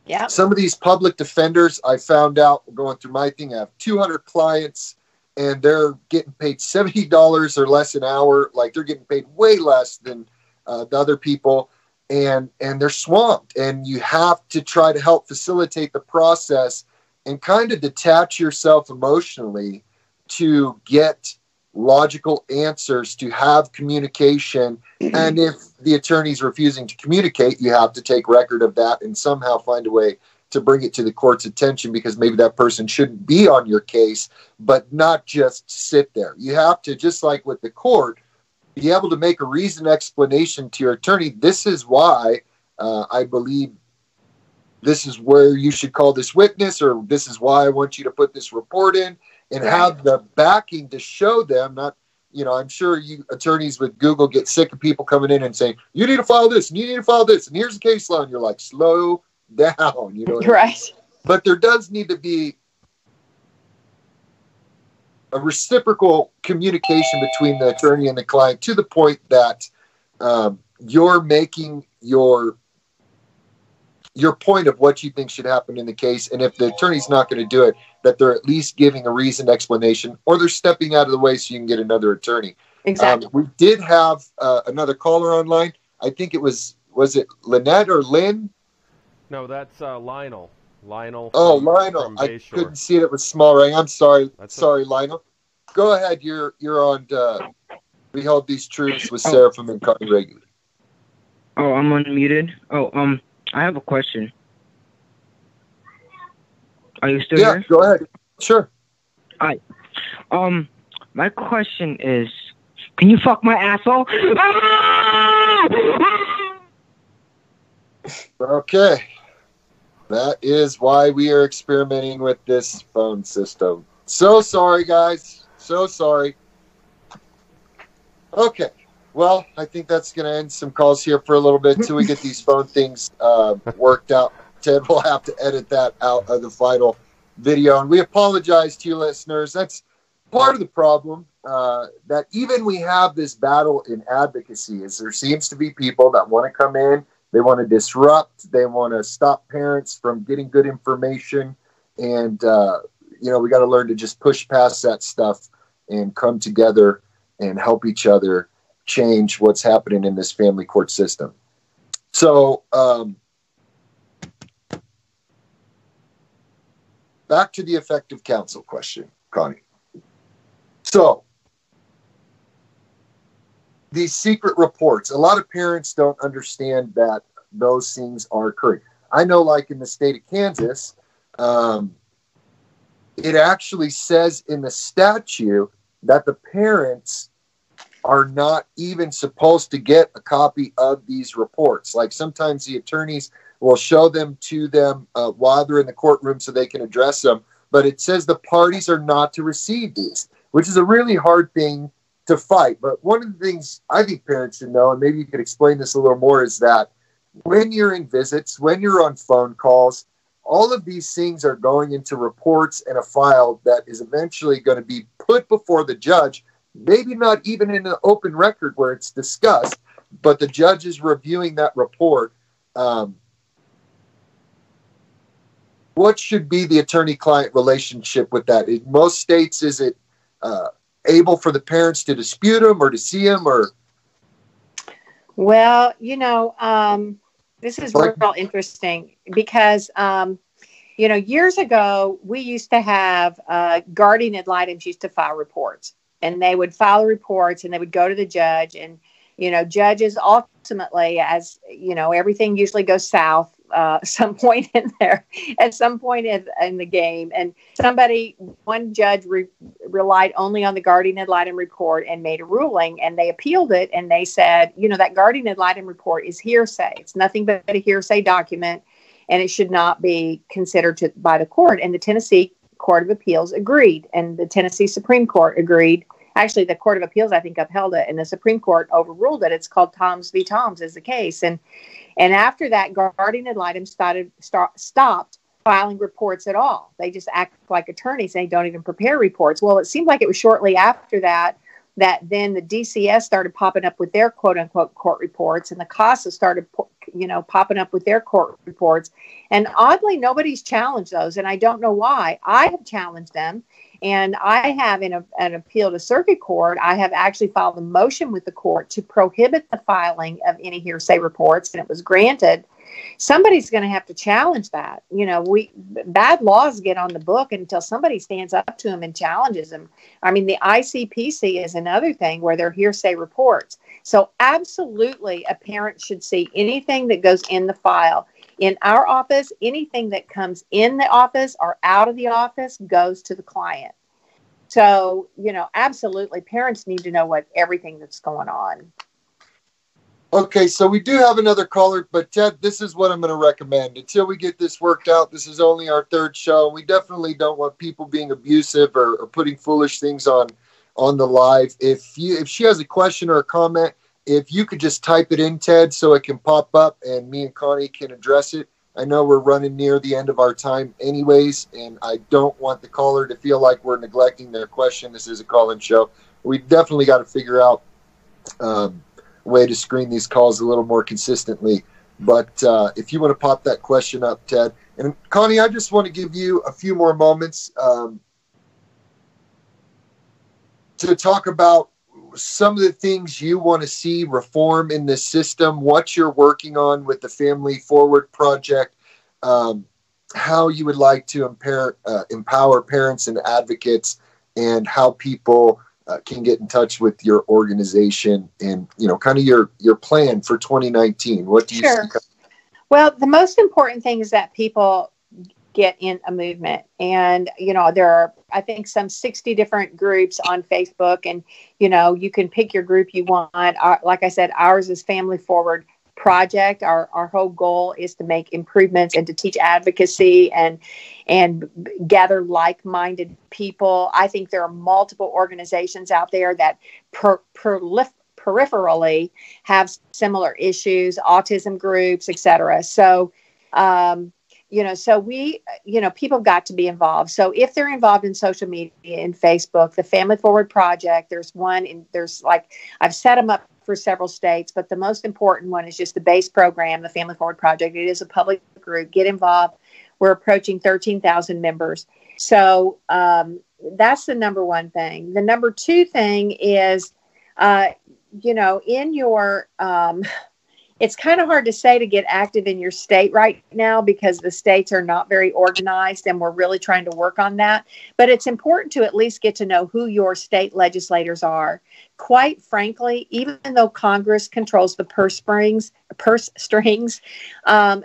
Yeah. Some of these public defenders, I found out going through my thing, I have 200 clients. And they're getting paid $70 or less an hour. Like they're getting paid way less than the other people. And they're swamped. And you have to try to help facilitate the process and kind of detach yourself emotionally to get logical answers, to have communication. And if the attorney's refusing to communicate, you have to take record of that and somehow find a way to bring it to the court's attention, because maybe that person shouldn't be on your case, but not just sit there. You have to, just like with the court, be able to make a reasoned explanation to your attorney. This is why I believe this is where you should call this witness, or this is why I want you to put this report in, and have the backing to show them. Not, I'm sure you attorneys with Google get sick of people coming in and saying, you need to file this, and you need to file this, and here's the case law. And you're like, slow down, Right. But there does need to be a reciprocal communication between the attorney and the client, to the point that you're making your point of what you think should happen in the case. And if the attorney's not going to do it, that they're at least giving a reasoned explanation, or they're stepping out of the way so you can get another attorney. Exactly. We did have another caller online. I think it was it Lynette or Lynn? No, that's Lionel. Lionel. Lionel. I couldn't see it. It was small writing. I'm sorry. Sorry, Lionel. Go ahead. You're on We Hold These Truths with Seraphim and Connie Reguli. Oh, I'm unmuted. I have a question. Are you still here? Yeah, go ahead. Sure. All right. My question is, can you fuck my asshole? Okay. That is why we are experimenting with this phone system. So sorry, guys. So sorry. Okay. Well, I think that's going to end some calls here for a little bit until we get these phone things worked out. Ted will have to edit that out of the final video. And we apologize to you listeners. That's part of the problem, that even we have this battle in advocacy, is there seems to be people that want to come in, they want to disrupt, they want to stop parents from getting good information. And, we got to learn to just push past that stuff and come together and help each other change what's happening in this family court system. So, back to the effective counsel question, Connie. So, these secret reports, a lot of parents don't understand that those things are occurring. I know, like in the state of Kansas, it actually says in the statute that the parents are not even supposed to get a copy of these reports. Like, sometimes the attorneys will show them to them while they're in the courtroom so they can address them. But it says the parties are not to receive these, which is a really hard thing to fight. But one of the things I think parents should know, and maybe you could explain this a little more, is that when you're in visits, when you're on phone calls, all of these things are going into reports and a file that is eventually going to be put before the judge, maybe not even in an open record where it's discussed, but the judge is reviewing that report. What should be the attorney-client relationship with that? In most states, is it able for the parents to dispute them or to see them? Or Well, this is real interesting because, years ago, we used to have guardian ad litems used to file reports, and they would file reports and they would go to the judge, and, judges ultimately, as, everything usually goes south at some point in the game. And one judge relied only on the guardian ad litem report and made a ruling, and they appealed it. And they said, that guardian ad litem report is hearsay. It's nothing but a hearsay document, and it should not be considered by the court. And the Tennessee Court of Appeals agreed, and the Tennessee Supreme Court agreed. Actually, the Court of Appeals, I think, upheld it, and the Supreme Court overruled it. It's called Toms v. Toms is the case. And after that, guardian ad litem stopped filing reports at all. They just act like attorneys. They don't even prepare reports. Well, it seemed like it was shortly after that then the DCS started popping up with their quote-unquote court reports, and the CASA started, popping up with their court reports. And oddly, nobody's challenged those, and I don't know why. I have challenged them, and I have, in an appeal to circuit court, I have actually filed a motion with the court to prohibit the filing of any hearsay reports, and it was granted. Somebody's going to have to challenge that. Bad laws get on the book until somebody stands up to them and challenges them. I mean, the ICPC is another thing where they're hearsay reports. So absolutely, a parent should see anything that goes in the file. In our office, anything that comes in the office or out of the office goes to the client. So, absolutely, parents need to know everything that's going on. Okay, so we do have another caller, but Ted, this is what I'm going to recommend. Until we get this worked out, this is only our third show. We definitely don't want people being abusive or putting foolish things on the live. If she has a question or a comment, if you could just type it in, Ted, so it can pop up and me and Connie can address it. I know we're running near the end of our time anyways, and I don't want the caller to feel like we're neglecting their question. This is a call-in show. We definitely got to figure out way to screen these calls a little more consistently. But if you want to pop that question up, Ted. And Connie, I just want to give you a few more moments to talk about some of the things you want to see reform in this system, what you're working on with the Family Forward Project, how you would like to empower parents and advocates, and how people can get in touch with your organization, and kind of your plan for 2019. What do you Sure. see? Well, the most important thing is that people get in a movement, and there are, I think, some 60 different groups on Facebook, and you can pick your group you want. Like I said, ours is Family Forward Project. Our whole goal is to make improvements and to teach advocacy and gather like-minded people. I think there are multiple organizations out there that peripherally have similar issues, autism groups, etc. So, so we, people got to be involved. So if they're involved in social media, in Facebook, the Family Forward Project, I've set them up for several states, but the most important one is just the base program, the Family Forward Project. It is a public group. Get involved. We're approaching 13,000 members. So that's the number one thing. The number two thing is, in your, it's kind of hard to say to get active in your state right now because the states are not very organized, and we're really trying to work on that. But it's important to at least get to know who your state legislators are. Quite frankly, even though Congress controls the purse strings,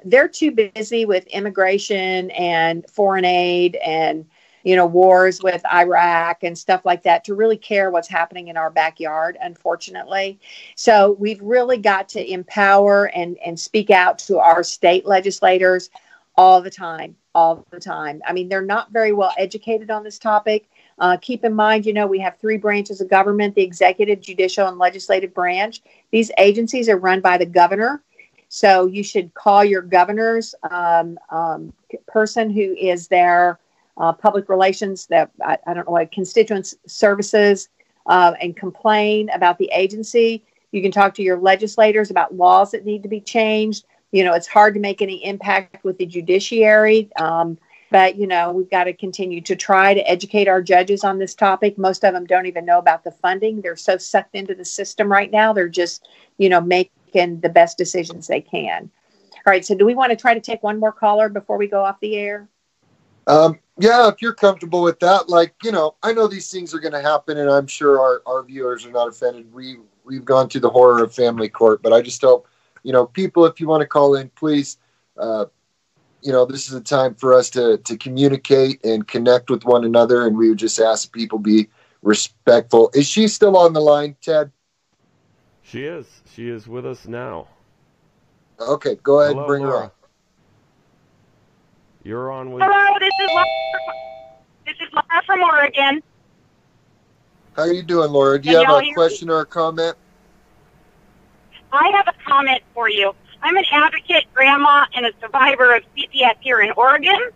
they're too busy with immigration and foreign aid and wars with Iraq and stuff like that to really care what's happening in our backyard, unfortunately. So we've really got to empower and speak out to our state legislators all the time. I mean, they're not very well educated on this topic. Keep in mind, we have three branches of government: the executive, judicial, and legislative branch. These agencies are run by the governor. So you should call your governor's person who is their public relations, constituent services, and complain about the agency. You can talk to your legislators about laws that need to be changed. It's hard to make any impact with the judiciary, but we've got to continue to try to educate our judges on this topic. Most of them don't even know about the funding. They're so sucked into the system right now. They're just, making the best decisions they can. All right. So do we want to try to take one more caller before we go off the air? Yeah, if you're comfortable with that. I know these things are going to happen, and I'm sure our viewers are not offended. We've gone through the horror of family court, but I just hope, people, if you want to call in, please, this is a time for us to communicate and connect with one another, and we would just ask people be respectful. Is she still on the line, Ted? She is. She is with us now. Okay, go ahead. Hello, and bring Laura. her on. You're on with... Hello, this is Laura from Oregon. How are you doing, Laura? Do you have a question or a comment? I have a comment for you. I'm an advocate, grandma, and a survivor of CPS here in Oregon.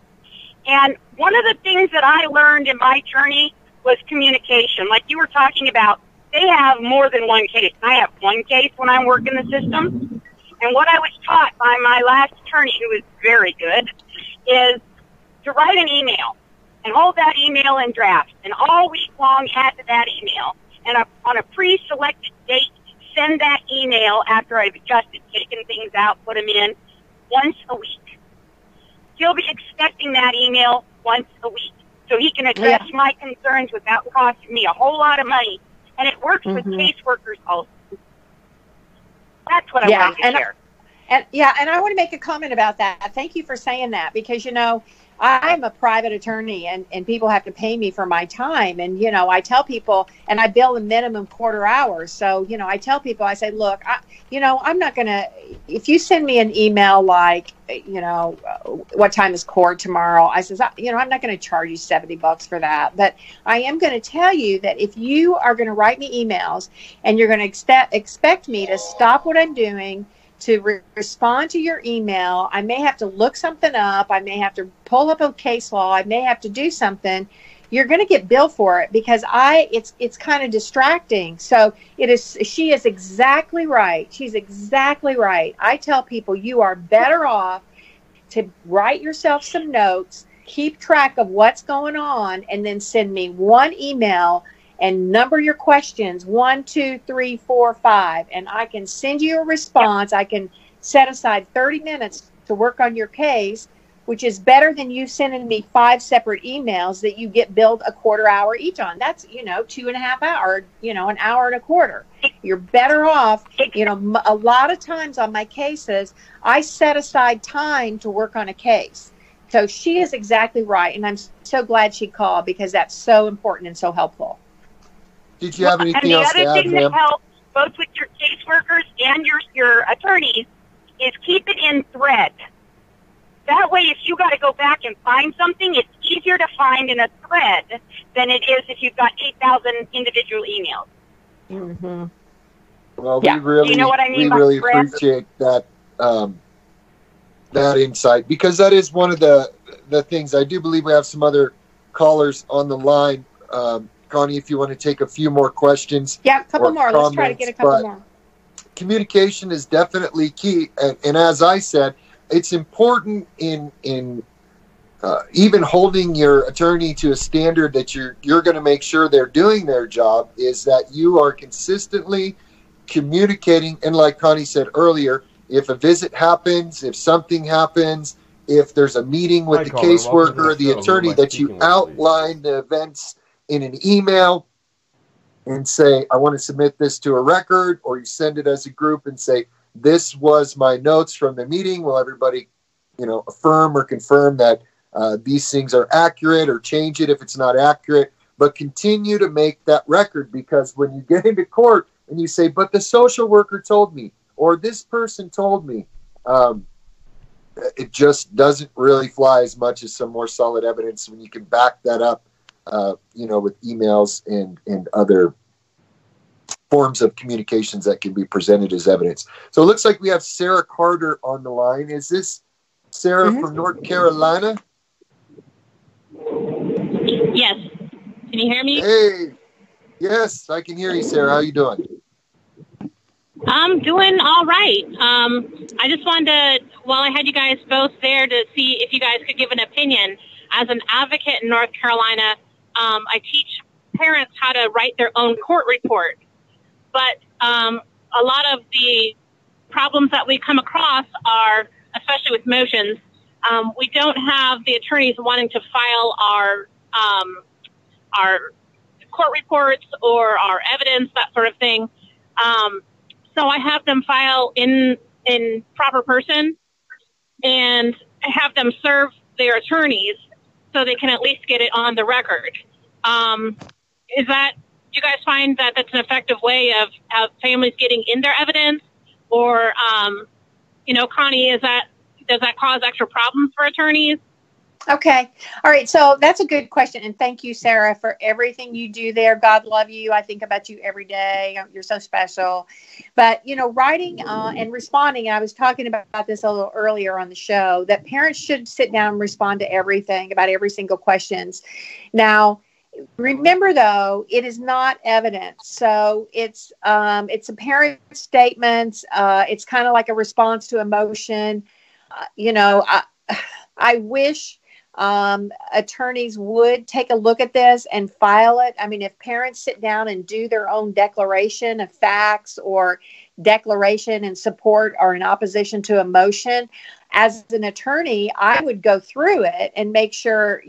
And one of the things that I learned in my journey was communication. Like you were talking about, they have more than one case. I have one case when I work in the system. And what I was taught by my last attorney, who was very good, is to write an email and hold that email in draft, and all week long add to that email. And on a pre-selected date, send that email after I've adjusted, taken things out, put them in, once a week. He'll be expecting that email once a week, so he can address my concerns without costing me a whole lot of money. And it works with caseworkers also. That's what I wanted to share. And I want to make a comment about that. Thank you for saying that, because, I'm a private attorney and people have to pay me for my time. And, I tell people, and I bill a minimum quarter hours. So, I tell people, I say, look, I'm not going to, if you send me an email like, what time is court tomorrow? I says, I'm not going to charge you $70 for that. But I am going to tell you that if you are going to write me emails and you're going to expect me to stop what I'm doing to respond to your email, I may have to look something up. I may have to pull up a case law. I may have to do something. You're going to get billed for it, because it's kind of distracting. So she is exactly right. She's exactly right. I tell people you are better off to write yourself some notes, keep track of what's going on, and then send me one email and number your questions 1, 2, 3, 4, 5, and I can send you a response. I can set aside 30 minutes to work on your case, which is better than you sending me 5 separate emails that you get billed a quarter hour each on. That's 2.5 hours, an hour and a quarter. You're better off. A lot of times on my cases, I set aside time to work on a case. So she is exactly right, and I'm so glad she called, because that's so important and so helpful. Did you have anything else to add, And the other thing ma'am? that helps both with your caseworkers and your attorneys is keep it in thread. That way, if you got to go back and find something, it's easier to find in a thread than it is if you've got 8,000 individual emails. Mm-hmm. Well, Yeah. we really, You know what I mean we by really thread? appreciate that that insight, because that is one of the things. I do believe we have some other callers on the line. Connie, if you want to take a few more questions. Yeah, a couple more. Let's try to get a couple but more. Communication is definitely key. And as I said, it's important in even holding your attorney to a standard that you're going to make sure they're doing their job, is that you are consistently communicating. And like Connie said earlier, if a visit happens, if something happens, if there's a meeting with the caseworker or the attorney, that you outline the events in an email and say, I want to submit this to a record, or you send it as a group and say, this was my notes from the meeting. Will everybody, affirm or confirm that these things are accurate, or change it if it's not accurate, but continue to make that record, because when you get into court and you say, but the social worker told me, or this person told me, it just doesn't really fly as much as some more solid evidence when you can back that up, with emails and other forms of communications that can be presented as evidence. So it looks like we have Sarah Carter on the line. Is this Sarah from North Carolina? Yes. Can you hear me? Hey. Yes, I can hear you, Sarah. How you doing? I'm doing all right. I just wanted to, while I had you guys both there, to see if you guys could give an opinion. As an advocate in North Carolina, I teach parents how to write their own court report. But a lot of the problems that we come across are, especially with motions, we don't have the attorneys wanting to file our court reports or our evidence, that sort of thing. So I have them file in proper person and have them serve their attorneys so they can at least get it on the record. Do you guys find that that's an effective way of families getting in their evidence? Or, Connie, does that cause extra problems for attorneys? Okay. All right. So that's a good question. And thank you, Sarah, for everything you do there. God love you. I think about you every day. You're so special. But, writing and responding, I was talking about this a little earlier on the show, that parents should sit down and respond to everything, about every single questions. Now, remember, though, it is not evidence. So it's a parent statement. It's kind of like a response to emotion. I wish attorneys would take a look at this and file it. I mean, if parents sit down and do their own declaration of facts or declaration in support or in opposition to a motion, as an attorney, I would go through it and make sure,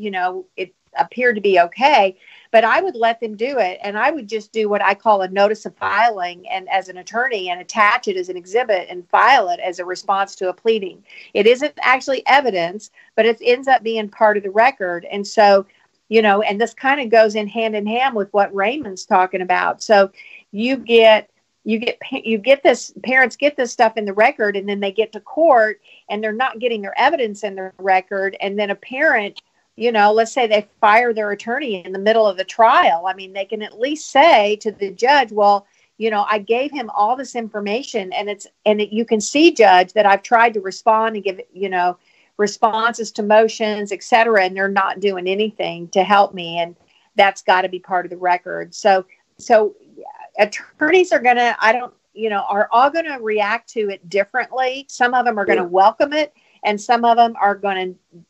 it appeared to be okay. but I would let them do it. And I would just do what I call a notice of filing, and as an attorney, and attach it as an exhibit and file it as a response to a pleading. It isn't actually evidence, but it ends up being part of the record. And so, you know, and this kind of goes in hand with what Raymond's talking about. So you get this, parents get this stuff in the record, and then they get to court and they're not getting their evidence in the record. And then a parent, you know, let's say they fire their attorney in the middle of the trial. I mean, they can at least say to the judge, well, you know, I gave him all this information, and you can see, Judge, that I've tried to respond and give, you know, responses to motions, et cetera, and they're not doing anything to help me. And that's got to be part of the record. So attorneys are going to, are all going to react to it differently. Some of them are going to welcome it, and some of them are going to,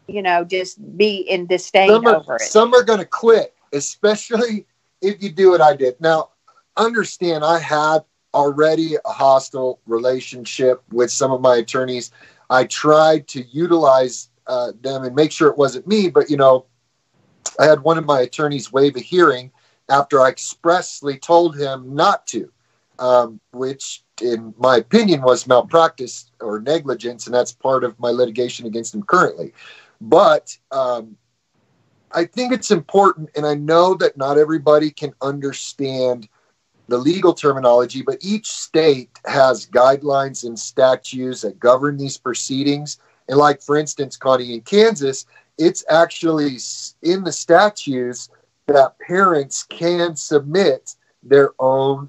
you know, just be in disdain over it. Some are going to quit, especially if you do what I did. Now, understand, I had already a hostile relationship with some of my attorneys. I tried to utilize them and make sure it wasn't me, but, you know, I had one of my attorneys waive a hearing after I expressly told him not to, which in my opinion was malpractice or negligence, and that's part of my litigation against him currently. But I think it's important, and I know that not everybody can understand the legal terminology, but each state has guidelines and statutes that govern these proceedings. And like, for instance, Connie, in Kansas, it's actually in the statutes that parents can submit their own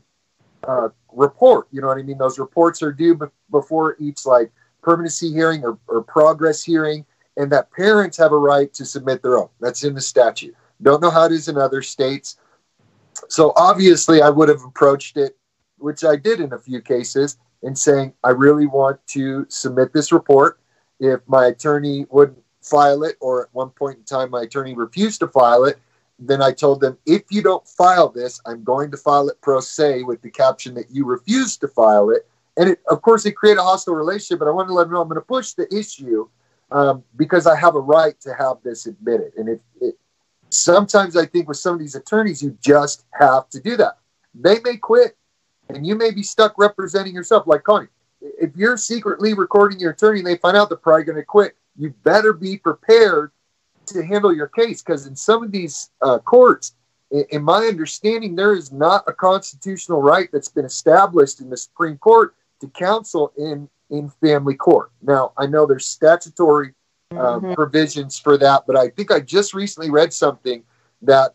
report. You know what I mean? Those reports are due before each like permanency hearing or progress hearing, and that parents have a right to submit their own. That's in the statute. Don't know how it is in other states. So obviously I would have approached it, which I did in a few cases, and saying, I really want to submit this report. If my attorney wouldn't file it, or at one point in time my attorney refused to file it, then I told them, if you don't file this, I'm going to file it pro se with the caption that you refused to file it. And of course, it created a hostile relationship, but I wanted to let them know I'm going to push the issue because I have a right to have this admitted. And sometimes I think with some of these attorneys, you just have to do that. They may quit, and you may be stuck representing yourself. Like Connie, if you're secretly recording your attorney and they find out they're probably going to quit, you better be prepared to handle your case. Because in some of these courts, in my understanding, there is not a constitutional right that's been established in the Supreme Court to counsel in family court. Now, I know there's statutory provisions for that, but I think I just recently read something that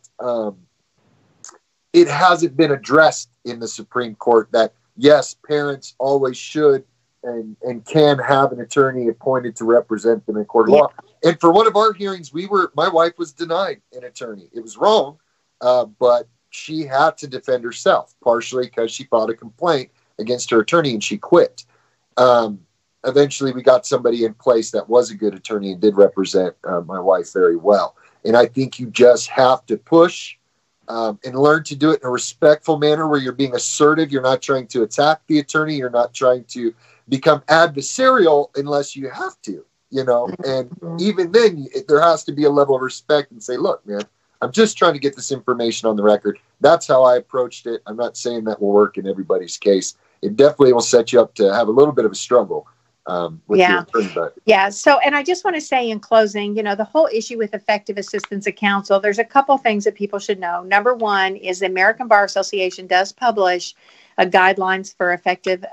it hasn't been addressed in the Supreme Court that, yes, parents always should and can have an attorney appointed to represent them in court of law. And for one of our hearings, my wife was denied an attorney. It was wrong, but she had to defend herself, partially because she filed a complaint against her attorney and she quit. Eventually, we got somebody in place that was a good attorney and did represent my wife very well. And I think you just have to push and learn to do it in a respectful manner where you're being assertive. You're not trying to attack the attorney. You're not trying to become adversarial unless you have to, you know. And even then, there has to be a level of respect and say, look, man, I'm just trying to get this information on the record. That's how I approached it. I'm not saying that will work in everybody's case. It definitely will set you up to have a little bit of a struggle. So, and I just want to say in closing, you know, the whole issue with effective assistance of counsel, there's a couple things that people should know. Number one is the American Bar Association does publish guidelines for effective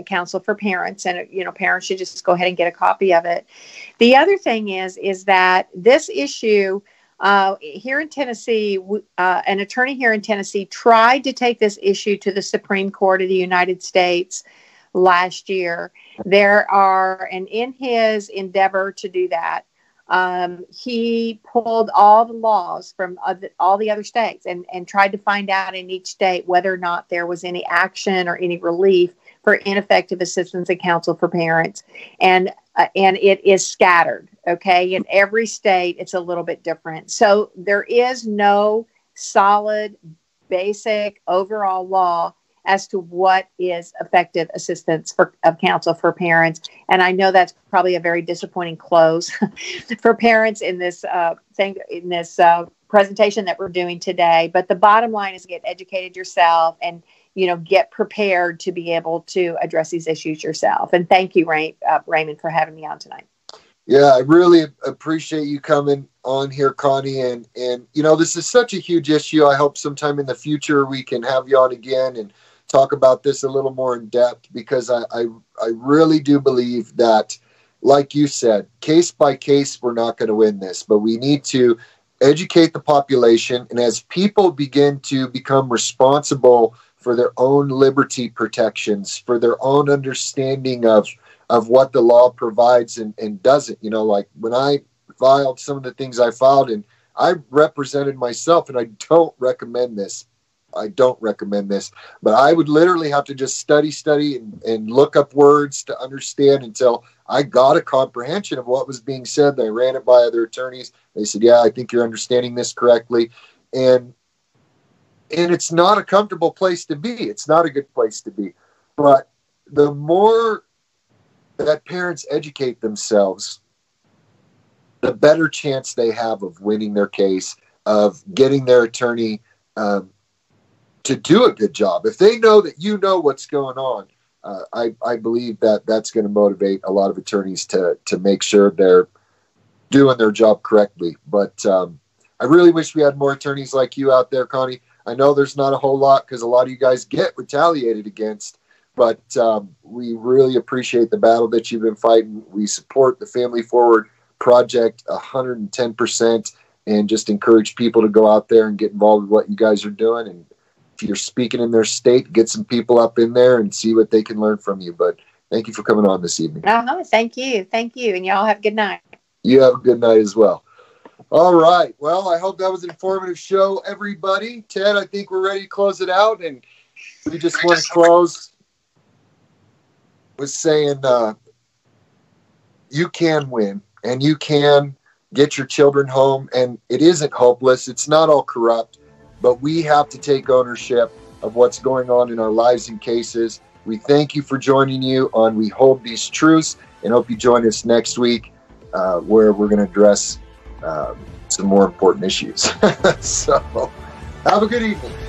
counsel for parents, and you know, parents should just go ahead and get a copy of it. The other thing is that this issue here in Tennessee, an attorney here in Tennessee tried to take this issue to the Supreme Court of the United States last year. And in his endeavor to do that, he pulled all the laws from all the other states and tried to find out in each state whether or not there was any action or any relief for ineffective assistance of counsel for parents. And it is scattered. Okay. In every state, it's a little bit different. So there is no solid, basic overall law as to what is effective assistance of counsel for parents. And I know that's probably a very disappointing close for parents in this presentation that we're doing today. But the bottom line is get educated yourself and, get prepared to be able to address these issues yourself. And thank you, Raymond, for having me on tonight. Yeah, I really appreciate you coming on here, Connie. And this is such a huge issue. I hope sometime in the future we can have you on again and talk about this a little more in depth, because I really do believe that, like you said, case by case, we're not going to win this, but we need to educate the population. And as people begin to become responsible for their own liberty protections, for their own understanding of what the law provides and doesn't, like when I filed some of the things I filed, and I represented myself, and I don't recommend this, but I would literally have to just study and look up words to understand until I got a comprehension of what was being said. They ran it by other attorneys. They said, yeah, I think you're understanding this correctly. And it's not a comfortable place to be. It's not a good place to be. But the more that parents educate themselves, the better chance they have of winning their case, of getting their attorney to do a good job. If they know that you know what's going on, I believe that that's going to motivate a lot of attorneys to make sure they're doing their job correctly. But I really wish we had more attorneys like you out there, Connie. I know there's not a whole lot because a lot of you guys get retaliated against, but we really appreciate the battle that you've been fighting. We support the Family Forward Project 110% and just encourage people to go out there and get involved with what you guys are doing. And if you're speaking in their state, get some people up in there and see what they can learn from you. But thank you for coming on this evening. Thank you. And y'all have a good night. You have a good night as well. All right. Well, I hope that was an informative show, everybody. Ted, I think we're ready to close it out. And we just want to close with saying you can win and you can get your children home. And it isn't hopeless. It's not all corrupt. But we have to take ownership of what's going on in our lives and cases. We thank you for joining you on We Hold These Truths, and hope you join us next week where we're going to address some more important issues. So have a good evening.